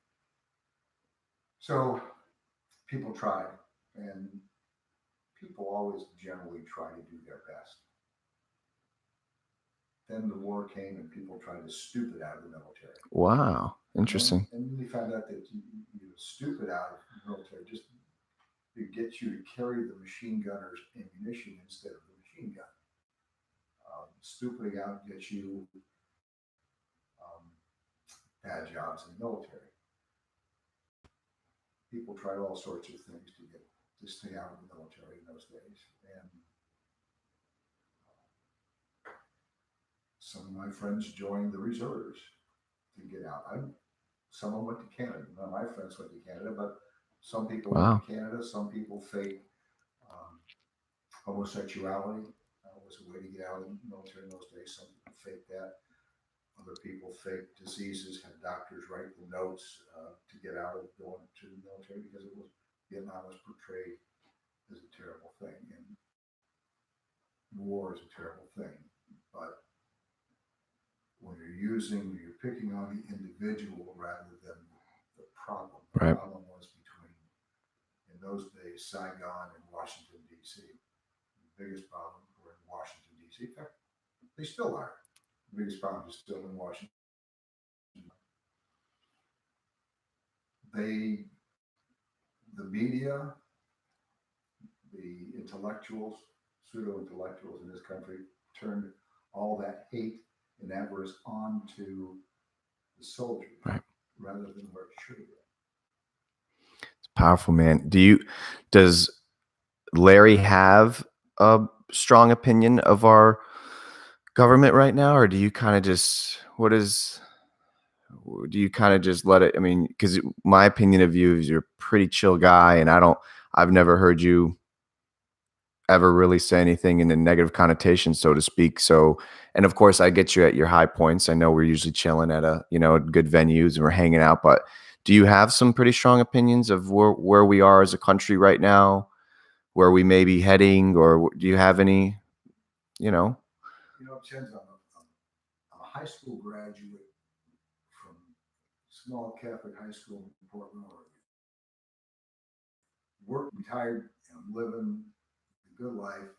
So people tried, and people always generally try to do their best. Then the war came, and people tried to stoop it out of the military. Wow, interesting. And then we found out that you stoop it out of the military just to get you to carry the machine gunner's ammunition instead of the machine gun. Stooping out gets you bad jobs in the military. People tried all sorts of things to stay out of the military in those days, and some of my friends joined the reserves to get out. Some of them went to Canada. None of my friends went to Canada, but some people went to Canada. Some people faked homosexuality. Was a way to get out of the military in those days. Some people faked that. Other people faked diseases, had doctors write the notes to get out of going to the military because Vietnam was portrayed as a terrible thing, and war is a terrible thing. But when you're picking on the individual rather than the problem. The problem was between, in those days, Saigon and Washington, D.C. The biggest problem were in Washington, D.C. In fact, they still are. The biggest problem is still in Washington. The media, the intellectuals, pseudo-intellectuals in this country turned all that hate and avarice onto the soldiers. Right. rather than where it should have been. Powerful, man. Does Larry have a strong opinion of our government right now, or do you kind of just do you kind of just let it? I mean, because my opinion of you is you're a pretty chill guy, and I've never heard you ever really say anything in a negative connotation, so to speak. So, and of course, I get you at your high points. I know we're usually chilling at good venues and we're hanging out, but do you have some pretty strong opinions of where we are as a country right now, where we may be heading, or do you have any, you know? It depends. I'm a high school graduate from small Catholic high school in Portland, Oregon. Work, retired, and I'm living a good life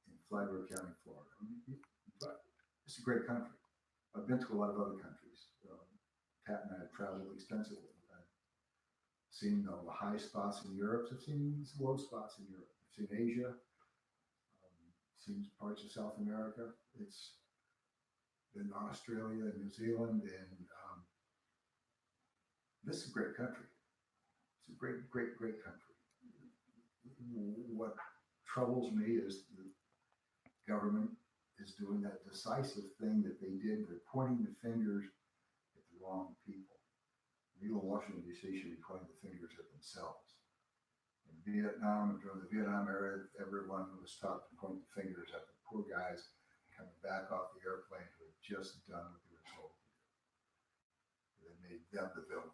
in Flagler County, Florida. But it's a great country. I've been to a lot of other countries. Pat and I have traveled extensively. I've seen the high spots in Europe. I've seen some low spots in Europe. I've seen Asia. Seen parts of South America. It's been Australia and New Zealand, and this is a great country. It's a great, great, great country. What troubles me is the government is doing that decisive thing that they did. They're pointing the fingers at the wrong people. People in Washington, D.C. should be pointing the fingers at themselves. In Vietnam, during the Vietnam era, everyone was taught to point the fingers at the poor guys coming back off the airplane who had just done what they were told to do. They made them the villain.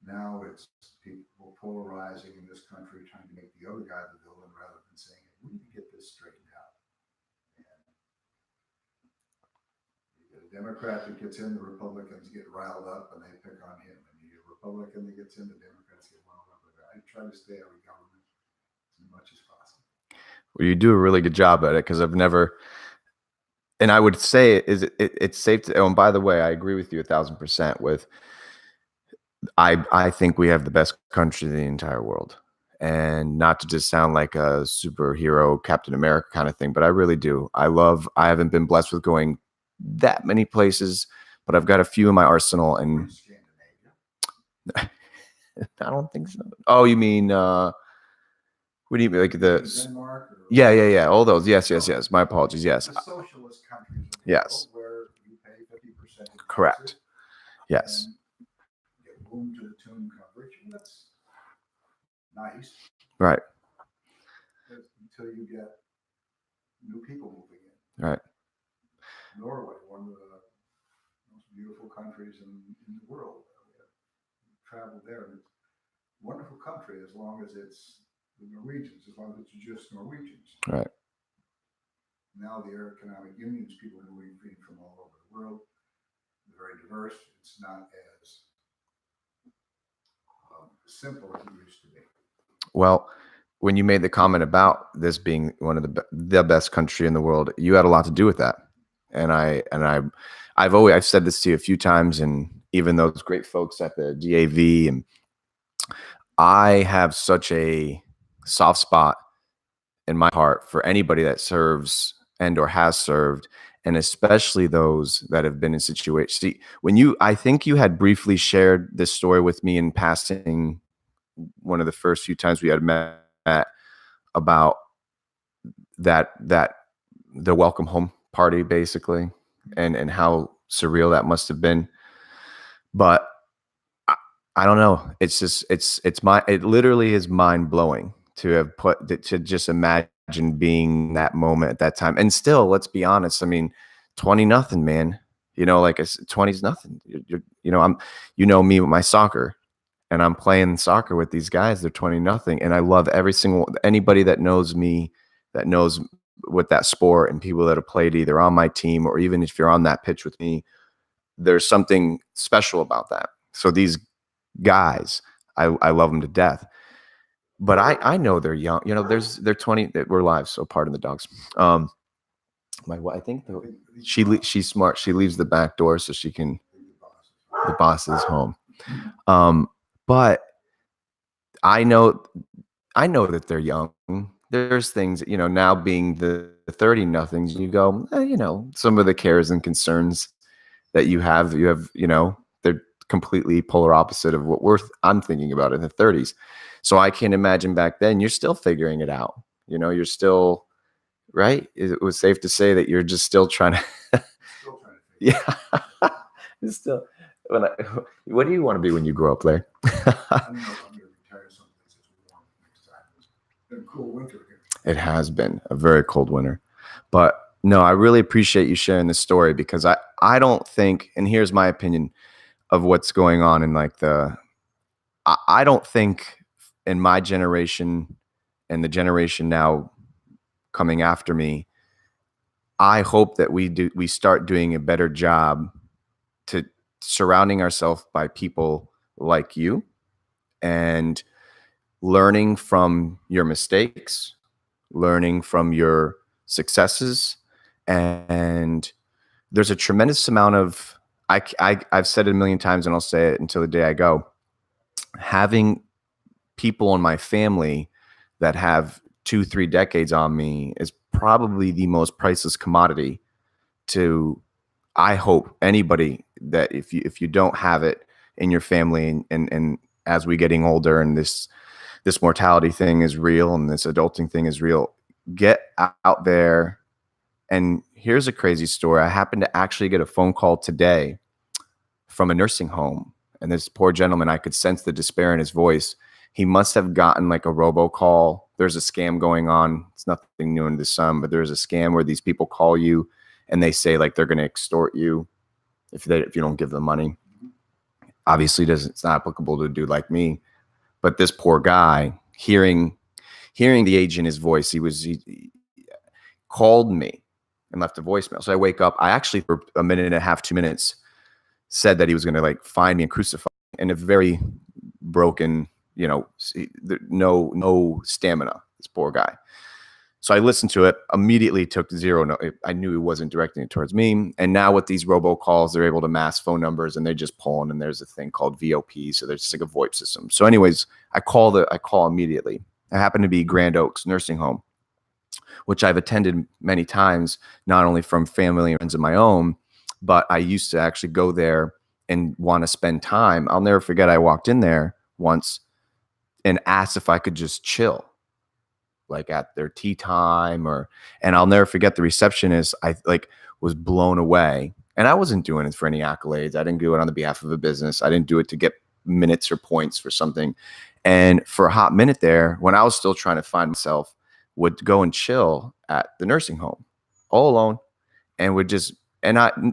Now it's people polarizing in this country, trying to make the other guy the villain rather than saying, hey, we need to get this straightened out. And you get a Democrat that gets in, the Republicans get riled up and they pick on him. And you get a Republican that gets in, the Democrats get riled up. I try to stay out of government as much as possible. Well, you do a really good job at it, because I've never, and I would say it's safe to. Oh, and by the way, I agree with you 1,000% with. I think we have the best country in the entire world, and not to just sound like a superhero Captain America kind of thing, but I really do. I haven't been blessed with going that many places, but I've got a few in my arsenal, and I don't think so. Oh, you mean what do you mean, like Denmark? Yeah. All those. Yes. My apologies. Yes. The socialist countries of the Yes. world where you pay 50%. Correct. Yes. Get room to the tune coverage, and that's nice. Right. Until you get new people moving in. Right. Norway, one of the most beautiful countries in the world. We traveled there, and it's a wonderful country as long as it's the Norwegians, as long as it's just Norwegians. Right. Now the economic unions, people moving from all over the world, they're very diverse. It's not as simple as it used to be. Well, when you made the comment about this being one of the best country in the world, you had a lot to do with that. And I've said this to you a few times, and even those great folks at the DAV, and I have such a soft spot in my heart for anybody that serves and or has served, and especially those that have been in situations. See, I think you had briefly shared this story with me in passing one of the first few times we had met about that the welcome home party, basically, and how surreal that must have been. But I don't know. It's just it literally is mind blowing to just imagine being that moment at that time. And still, let's be honest. I mean, 20-0, man. Like 20's nothing. I'm me with my soccer, and I'm playing soccer with these guys. They're 20-0, and I love anybody that knows me, that knows with that sport, and people that have played either on my team or even if you're on that pitch with me, there's something special about that. So these guys, I love them to death, but I know they're young. They're 20. We're live, so pardon the dogs. My wife, I think she's smart. She leaves the back door so she can. The boss is home. But I know that they're young. There's things, now being the 30-nothings, you go, some of the cares and concerns that you have, they're completely polar opposite of what I'm thinking about in the 30s. So I can't imagine back then you're still figuring it out. You're still right. It was safe to say that you're just still trying to. Still trying to figure Yeah. It's still. What do you want to be when you grow up, Larry? I don't know if I'm going to retire someplace that's warm next time. It's been a cool winter here. It has been a very cold winter. But no, I really appreciate you sharing this story because I don't think, and here's my opinion of what's going on in like I don't think in my generation and the generation now coming after me, I hope that we start doing a better job to surrounding ourselves by people like you and learning from your mistakes, learning from your successes. And there's a tremendous amount of, I've said it a million times and I'll say it until the day I go, having people in my family that have 2-3 decades on me is probably the most priceless commodity to, I hope, anybody that if you don't have it in your family and as we getting older and this mortality thing is real and this adulting thing is real, get out there. And here's a crazy story. I happened to actually get a phone call today from a nursing home. And this poor gentleman, I could sense the despair in his voice. He must have gotten like a robocall. There's a scam going on. It's nothing new under the sun, but there's a scam where these people call you and they say like they're going to extort you if you don't give them money. Obviously, it's not applicable to a dude like me. But this poor guy, hearing the age in his voice, he called me and left a voicemail. So I wake up. I actually, for a minute and a half, 2 minutes, said that he was going to like find me and crucify me in a very broken, no stamina. This poor guy. So I listened to it, immediately took zero note. I knew he wasn't directing it towards me. And now with these robocalls, they're able to mask phone numbers and they just pull in, and there's a thing called VOP. So there's just like a VoIP system. So anyways, I call immediately. I happen to be Grand Oaks Nursing Home, which I've attended many times, not only from family and friends of my own, but I used to actually go there and want to spend time. I'll never forget, I walked in there once and asked if I could just chill, like at their tea time and I'll never forget the receptionist. I like was blown away, and I wasn't doing it for any accolades. I didn't do it on the behalf of a business. I didn't do it to get minutes or points for something. And for a hot minute there, when I was still trying to find myself, would go and chill at the nursing home all alone and would just,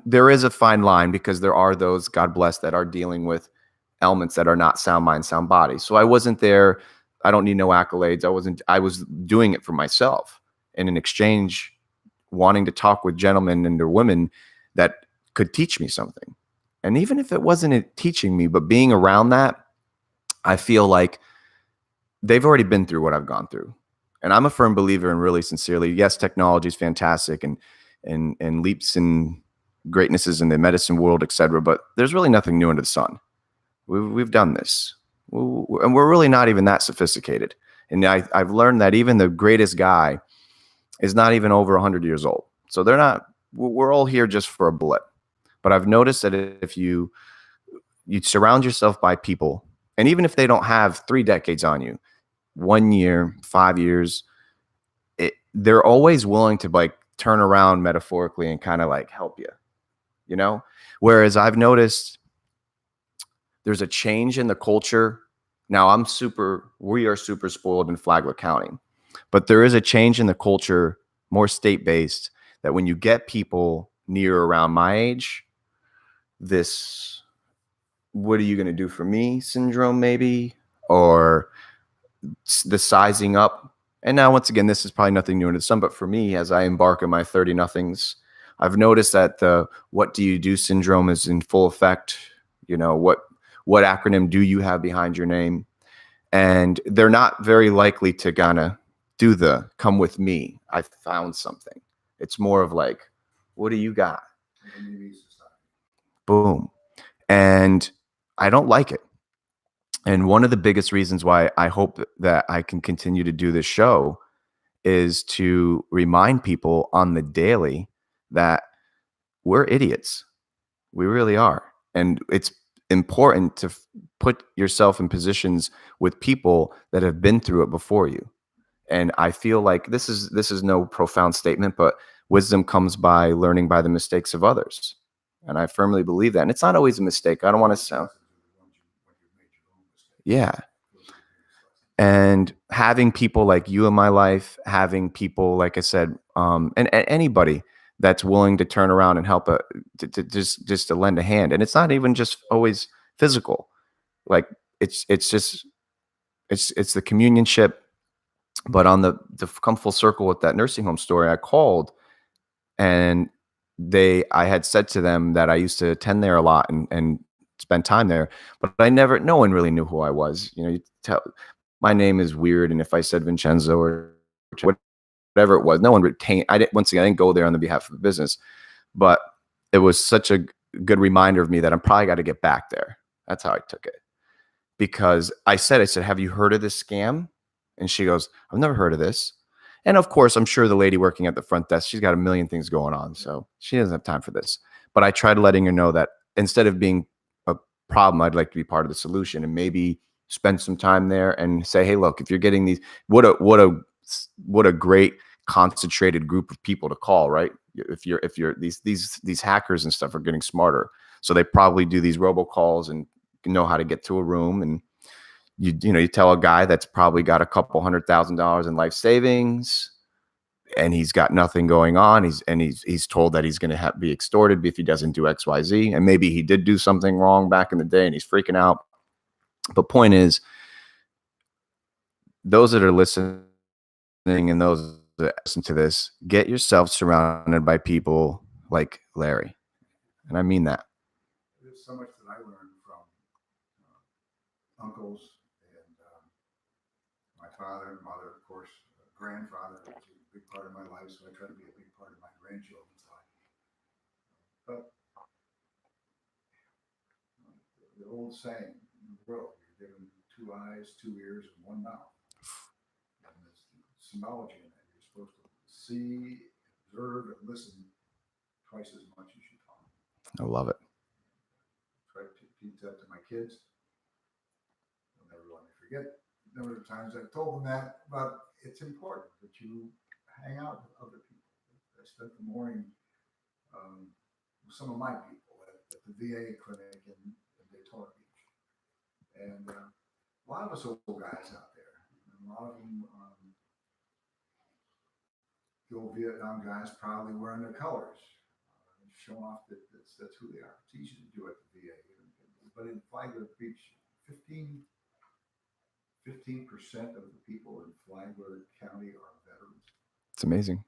there is a fine line because there are those, God bless, that are dealing with elements that are not sound mind, sound body. So I wasn't there. I don't need no accolades. I was doing it for myself and in exchange, wanting to talk with gentlemen and their women that could teach me something. And even if it wasn't teaching me, but being around that, I feel like they've already been through what I've gone through. And I'm a firm believer and really sincerely, yes, technology is fantastic and leaps and greatnesses in the medicine world, et cetera, but there's really nothing new under the sun. We've done this. And we're really not even that sophisticated. And I've learned that even the greatest guy is not even over 100 years old. So we're all here just for a blip. But I've noticed that if you surround yourself by people, and even if they don't have 3 decades on you, 1 year, 5 years, they're always willing to like turn around metaphorically and kind of like help you, Whereas I've noticed there's a change in the culture. Now we are super spoiled in Flagler County, but there is a change in the culture, more state-based, that when you get people near around my age, this, what are you going to do for me syndrome maybe, or the sizing up. And now, once again, this is probably nothing new under the sun, but for me, as I embark on my 30 nothings, I've noticed that the what do you do syndrome is in full effect. What acronym do you have behind your name? And they're not very likely to gonna do the come with me, I found something. It's more of like, what do you got? Boom. And I don't like it. And one of the biggest reasons why I hope that I can continue to do this show is to remind people on the daily that we're idiots. We really are. And important to put yourself in positions with people that have been through it before you. And I feel like this is no profound statement, but wisdom comes by learning by the mistakes of others. And I firmly believe that. And it's not always a mistake. I don't want to sound, yeah. And having people like you in my life, having people, like I said, and anybody that's willing to turn around and help, to just to lend a hand. And it's not even just always physical. Like it's just it's the communionship. But on the to come full circle with that nursing home story, I called, and I had said to them that I used to attend there a lot and spend time there, but no one really knew who I was. You tell my name is weird, and if I said Vincenzo or whatever it was, no one retained. Once again, I didn't go there on the behalf of the business, but it was such a good reminder of me that I'm probably got to get back there. That's how I took it, because I said, have you heard of this scam? And she goes, I've never heard of this. And of course, I'm sure the lady working at the front desk, she's got a million things going on, so she doesn't have time for this. But I tried letting her know that instead of being a problem, I'd like to be part of the solution, and maybe spend some time there and say, hey, look, if you're getting these, what a great concentrated group of people to call, right? If you're these hackers and stuff are getting smarter, so they probably do these robocalls and know how to get to a room. And you tell a guy that's probably got a couple $100,000 in life savings, and he's got nothing going on. He's told that he's going to be extorted if he doesn't do X, Y, Z. And maybe he did do something wrong back in the day and he's freaking out. But point is, those that are listening and those that listen to this, get yourself surrounded by people like Larry. And I mean that. There's so much that I learned from uncles and my father and mother, of course, grandfather was a big part of my life, so I try to be a big part of my grandchildren's life. But the old saying in the world, you're given 2 eyes, 2 ears, and 1 mouth. And there's symbology in that. You're supposed to see, observe, and listen twice as much as you talk. I love it. Try to teach that to my kids. They'll never let me forget the number of times I've told them that, but it's important that you hang out with other people. I spent the morning with some of my people at the VA clinic in Daytona Beach. And a lot of us old guys out there, and a lot of them, the old Vietnam guys, proudly wearing their colors, showing off that that's who they are. It's easy to do at the VA. But in Flagler Beach, 15% of the people in Flagler County are veterans. It's amazing.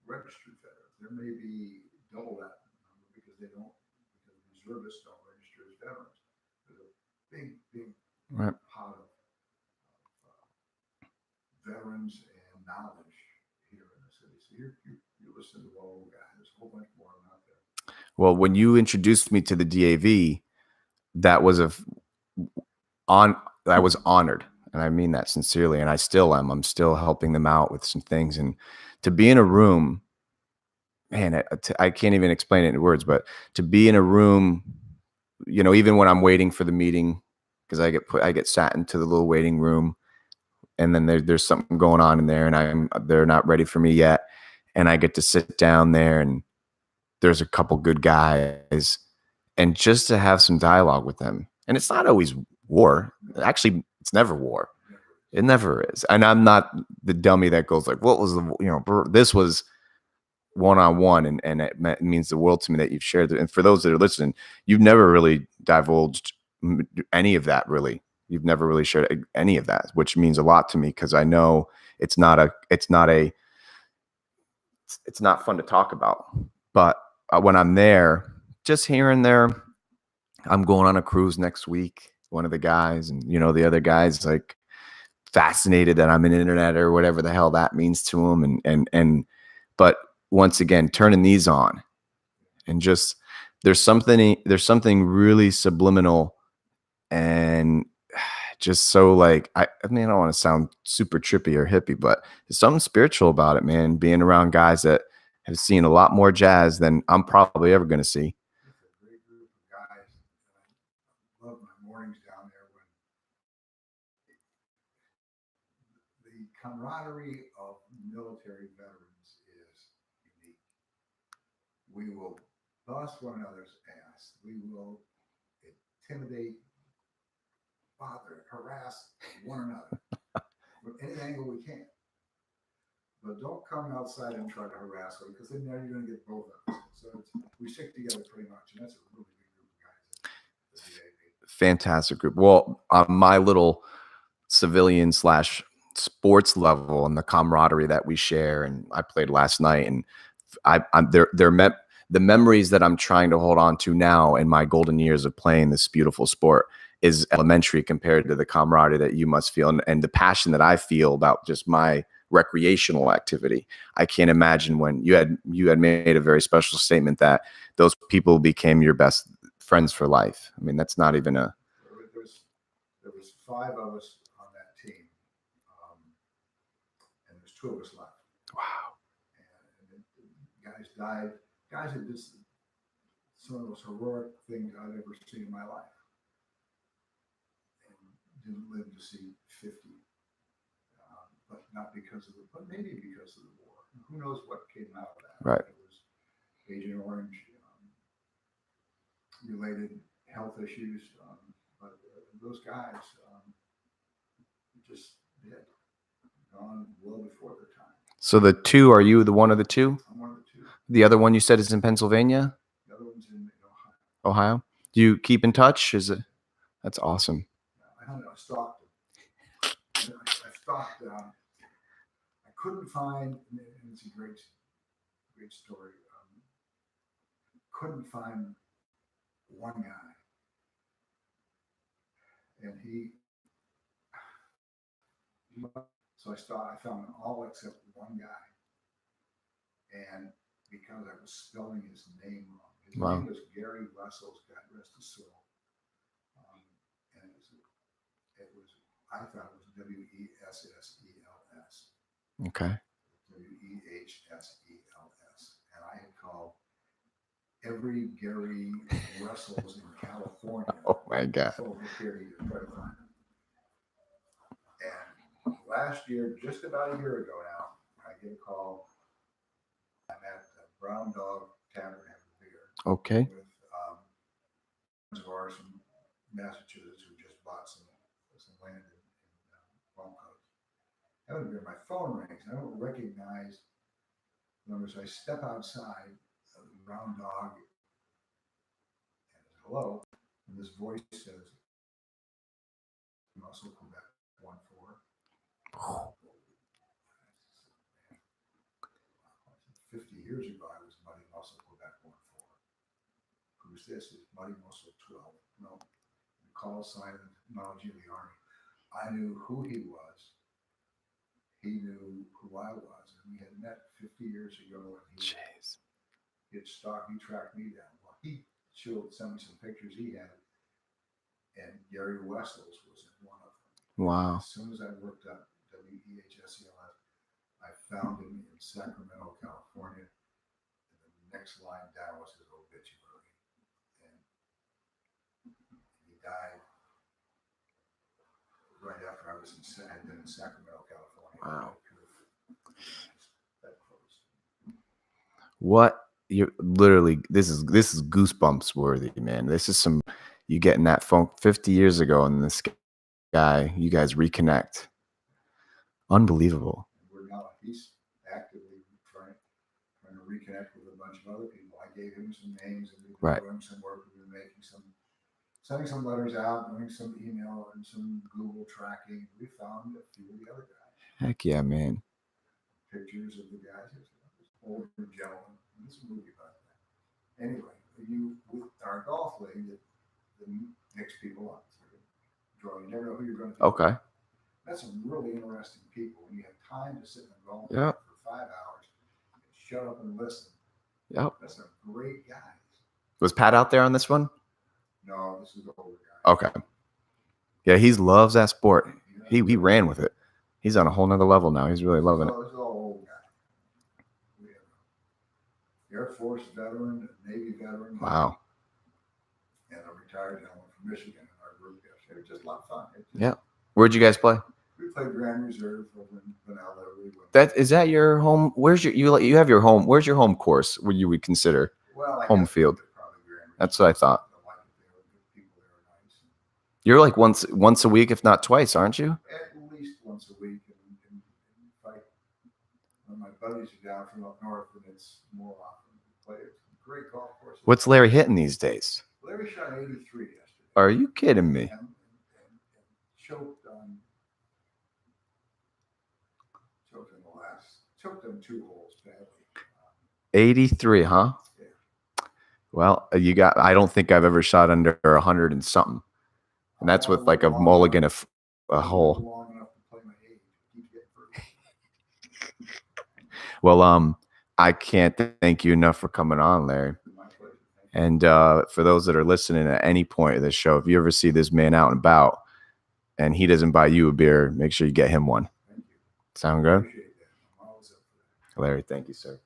Registered veterans. There may be double that number because reservists don't register as veterans. There's a big right. pot of veterans and knowledge here in the city. So you listen to all old guys. There's a whole bunch more of them out there. Well, when you introduced me to the DAV, I was honored, and I mean that sincerely, and I still am. I'm still helping them out with some things, and to be in a room, man, I can't even explain it in words, but to be in a room, even when I'm waiting for the meeting, because I get sat into the little waiting room, and then there's something going on in there, and they're not ready for me yet, and I get to sit down there, and there's a couple good guys, and just to have some dialogue with them. And it's not always war. Actually, it's never war. It never is. And I'm not the dummy that goes like, what was this was one-on-one, and it means the world to me that you've shared it. And for those that are listening, you've never really divulged any of that, really. You've never really shared any of that, which means a lot to me, because I know it's not fun to talk about. But when I'm there, just here and there, I'm going on a cruise next week, one of the guys, and the other guy's like fascinated that I'm an internet or whatever the hell that means to him. But once again, turning these on, and just there's something really subliminal, and just so like, I mean, I don't want to sound super trippy or hippie, but there's something spiritual about it, man. Being around guys that have seen a lot more jazz than I'm probably ever going to see. It's a great group of guys. camaraderie of military veterans is unique. We will bust one another's ass. We will intimidate, bother, harass one another from any angle we can. But don't come outside and try to harass them, because then now you're going to get both of us. So we stick together pretty much, and that's a really big group of guys at the VA. Fantastic group. Well, on my little civilian slash sports level and the camaraderie that we share, and I played last night, and the memories that I'm trying to hold on to now in my golden years of playing this beautiful sport is elementary compared to the camaraderie that you must feel, and the passion that I feel about just my recreational activity. I can't imagine when you had made a very special statement that those people became your best friends for life. I mean, that's not even a. There was 5 of us on that team, and there's 2 of us left. Wow. And guys died. Guys that did some of the most heroic things I've ever seen in my life, and didn't live to see 50. But not because of but maybe because of the war. Who knows what came out of that? Right. It was Agent Orange related health issues, but those guys just dead, gone well before their time. So the 2, are you the one of the 2? I'm one of the 2. The other one you said is in Pennsylvania? The other one's in Ohio. Ohio? Do you keep in touch? Is it? That's awesome. I stalked them. I stalked. I couldn't find, and it's a great story. Couldn't find one guy, and so I found all except one guy, and because I was spelling his name wrong. His name was Gary Wessels, God rest his soul, and it was I thought it was Wessels. Okay. Wehsels, and I had called every Gary Wessels in California. Oh my God. Over here to try to find him. And last year, just about a year ago now, I get a call. I'm at the Brown Dog Tavern having a beer. Okay. With friends of ours from Massachusetts who just bought some land in Palm Coast. Having a beer, my phone rings. I don't recognize numbers. I step outside of the Brown Dog and hello, and this voice says, Muscle Quebec 1-4. 50 years ago, I was Muddy Muscle Quebec 1-4. Who's this? Is Muddy Muscle 12? No. The call sign of the technology of the Army. I knew who he was. He knew who I was. And we had met 50 years ago. And he tracked me down. Well, he sent me some pictures he had. And Gary Wessels was in one of them. Wow. As soon as I looked up Wehsels, I found him in Sacramento, California. And the next line down was his obituary. And he died right after I had been in Sacramento, California. Wow. That close. What you're literally this is goosebumps worthy, man. This is some you getting that phone 50 years ago, and this guy, you guys reconnect. Unbelievable. He's actively trying to reconnect with a bunch of other people. I gave him some names, and we've been doing some work. We've been sending some letters out, doing some email and some Google tracking. We found a few of the other guys. Heck yeah, man. Pictures of the guys. Older gentleman. This movie about that. Anyway, with our golf league that mix people up. You never know who you're going to. Okay. That's some really interesting people. When you have time to sit in a golf for 5 hours, and shut up and listen. Yep. That's some great guys. Was Pat out there on this one? No, this is the older guy. Okay. Yeah, he loves that sport. He ran with it. He's on a whole nother level now. He's really loving it. This is all old guy. We have Air Force veteran, Navy veteran. Wow. And a retired gentleman from Michigan in our group yesterday. It was just a lot of fun. Yeah. Where'd you guys play? We played Grand Reserve over in Pinellas. Is that your home? Where's you have your home? Where's your home course? What you would consider home field? That's what I thought. You're like once a week, if not twice, aren't you? At least once a week. And when my buddies are down from up north, and it's more often. We play a great golf course. What's Larry hitting these days? Larry shot 83 yesterday. Are you kidding me? And choked on choked on 2 holes badly. 83, huh? Yeah. Well, I don't think I've ever shot under 100 and something. And that's with like a mulligan of a hole. Long enough to play my age. Keep getting further. Well, I can't thank you enough for coming on, Larry. My pleasure. And for those that are listening at any point of this show, if you ever see this man out and about and he doesn't buy you a beer, make sure you get him one. Thank you. Sound good? Appreciate that. I'm always up for that. Larry, thank you, sir.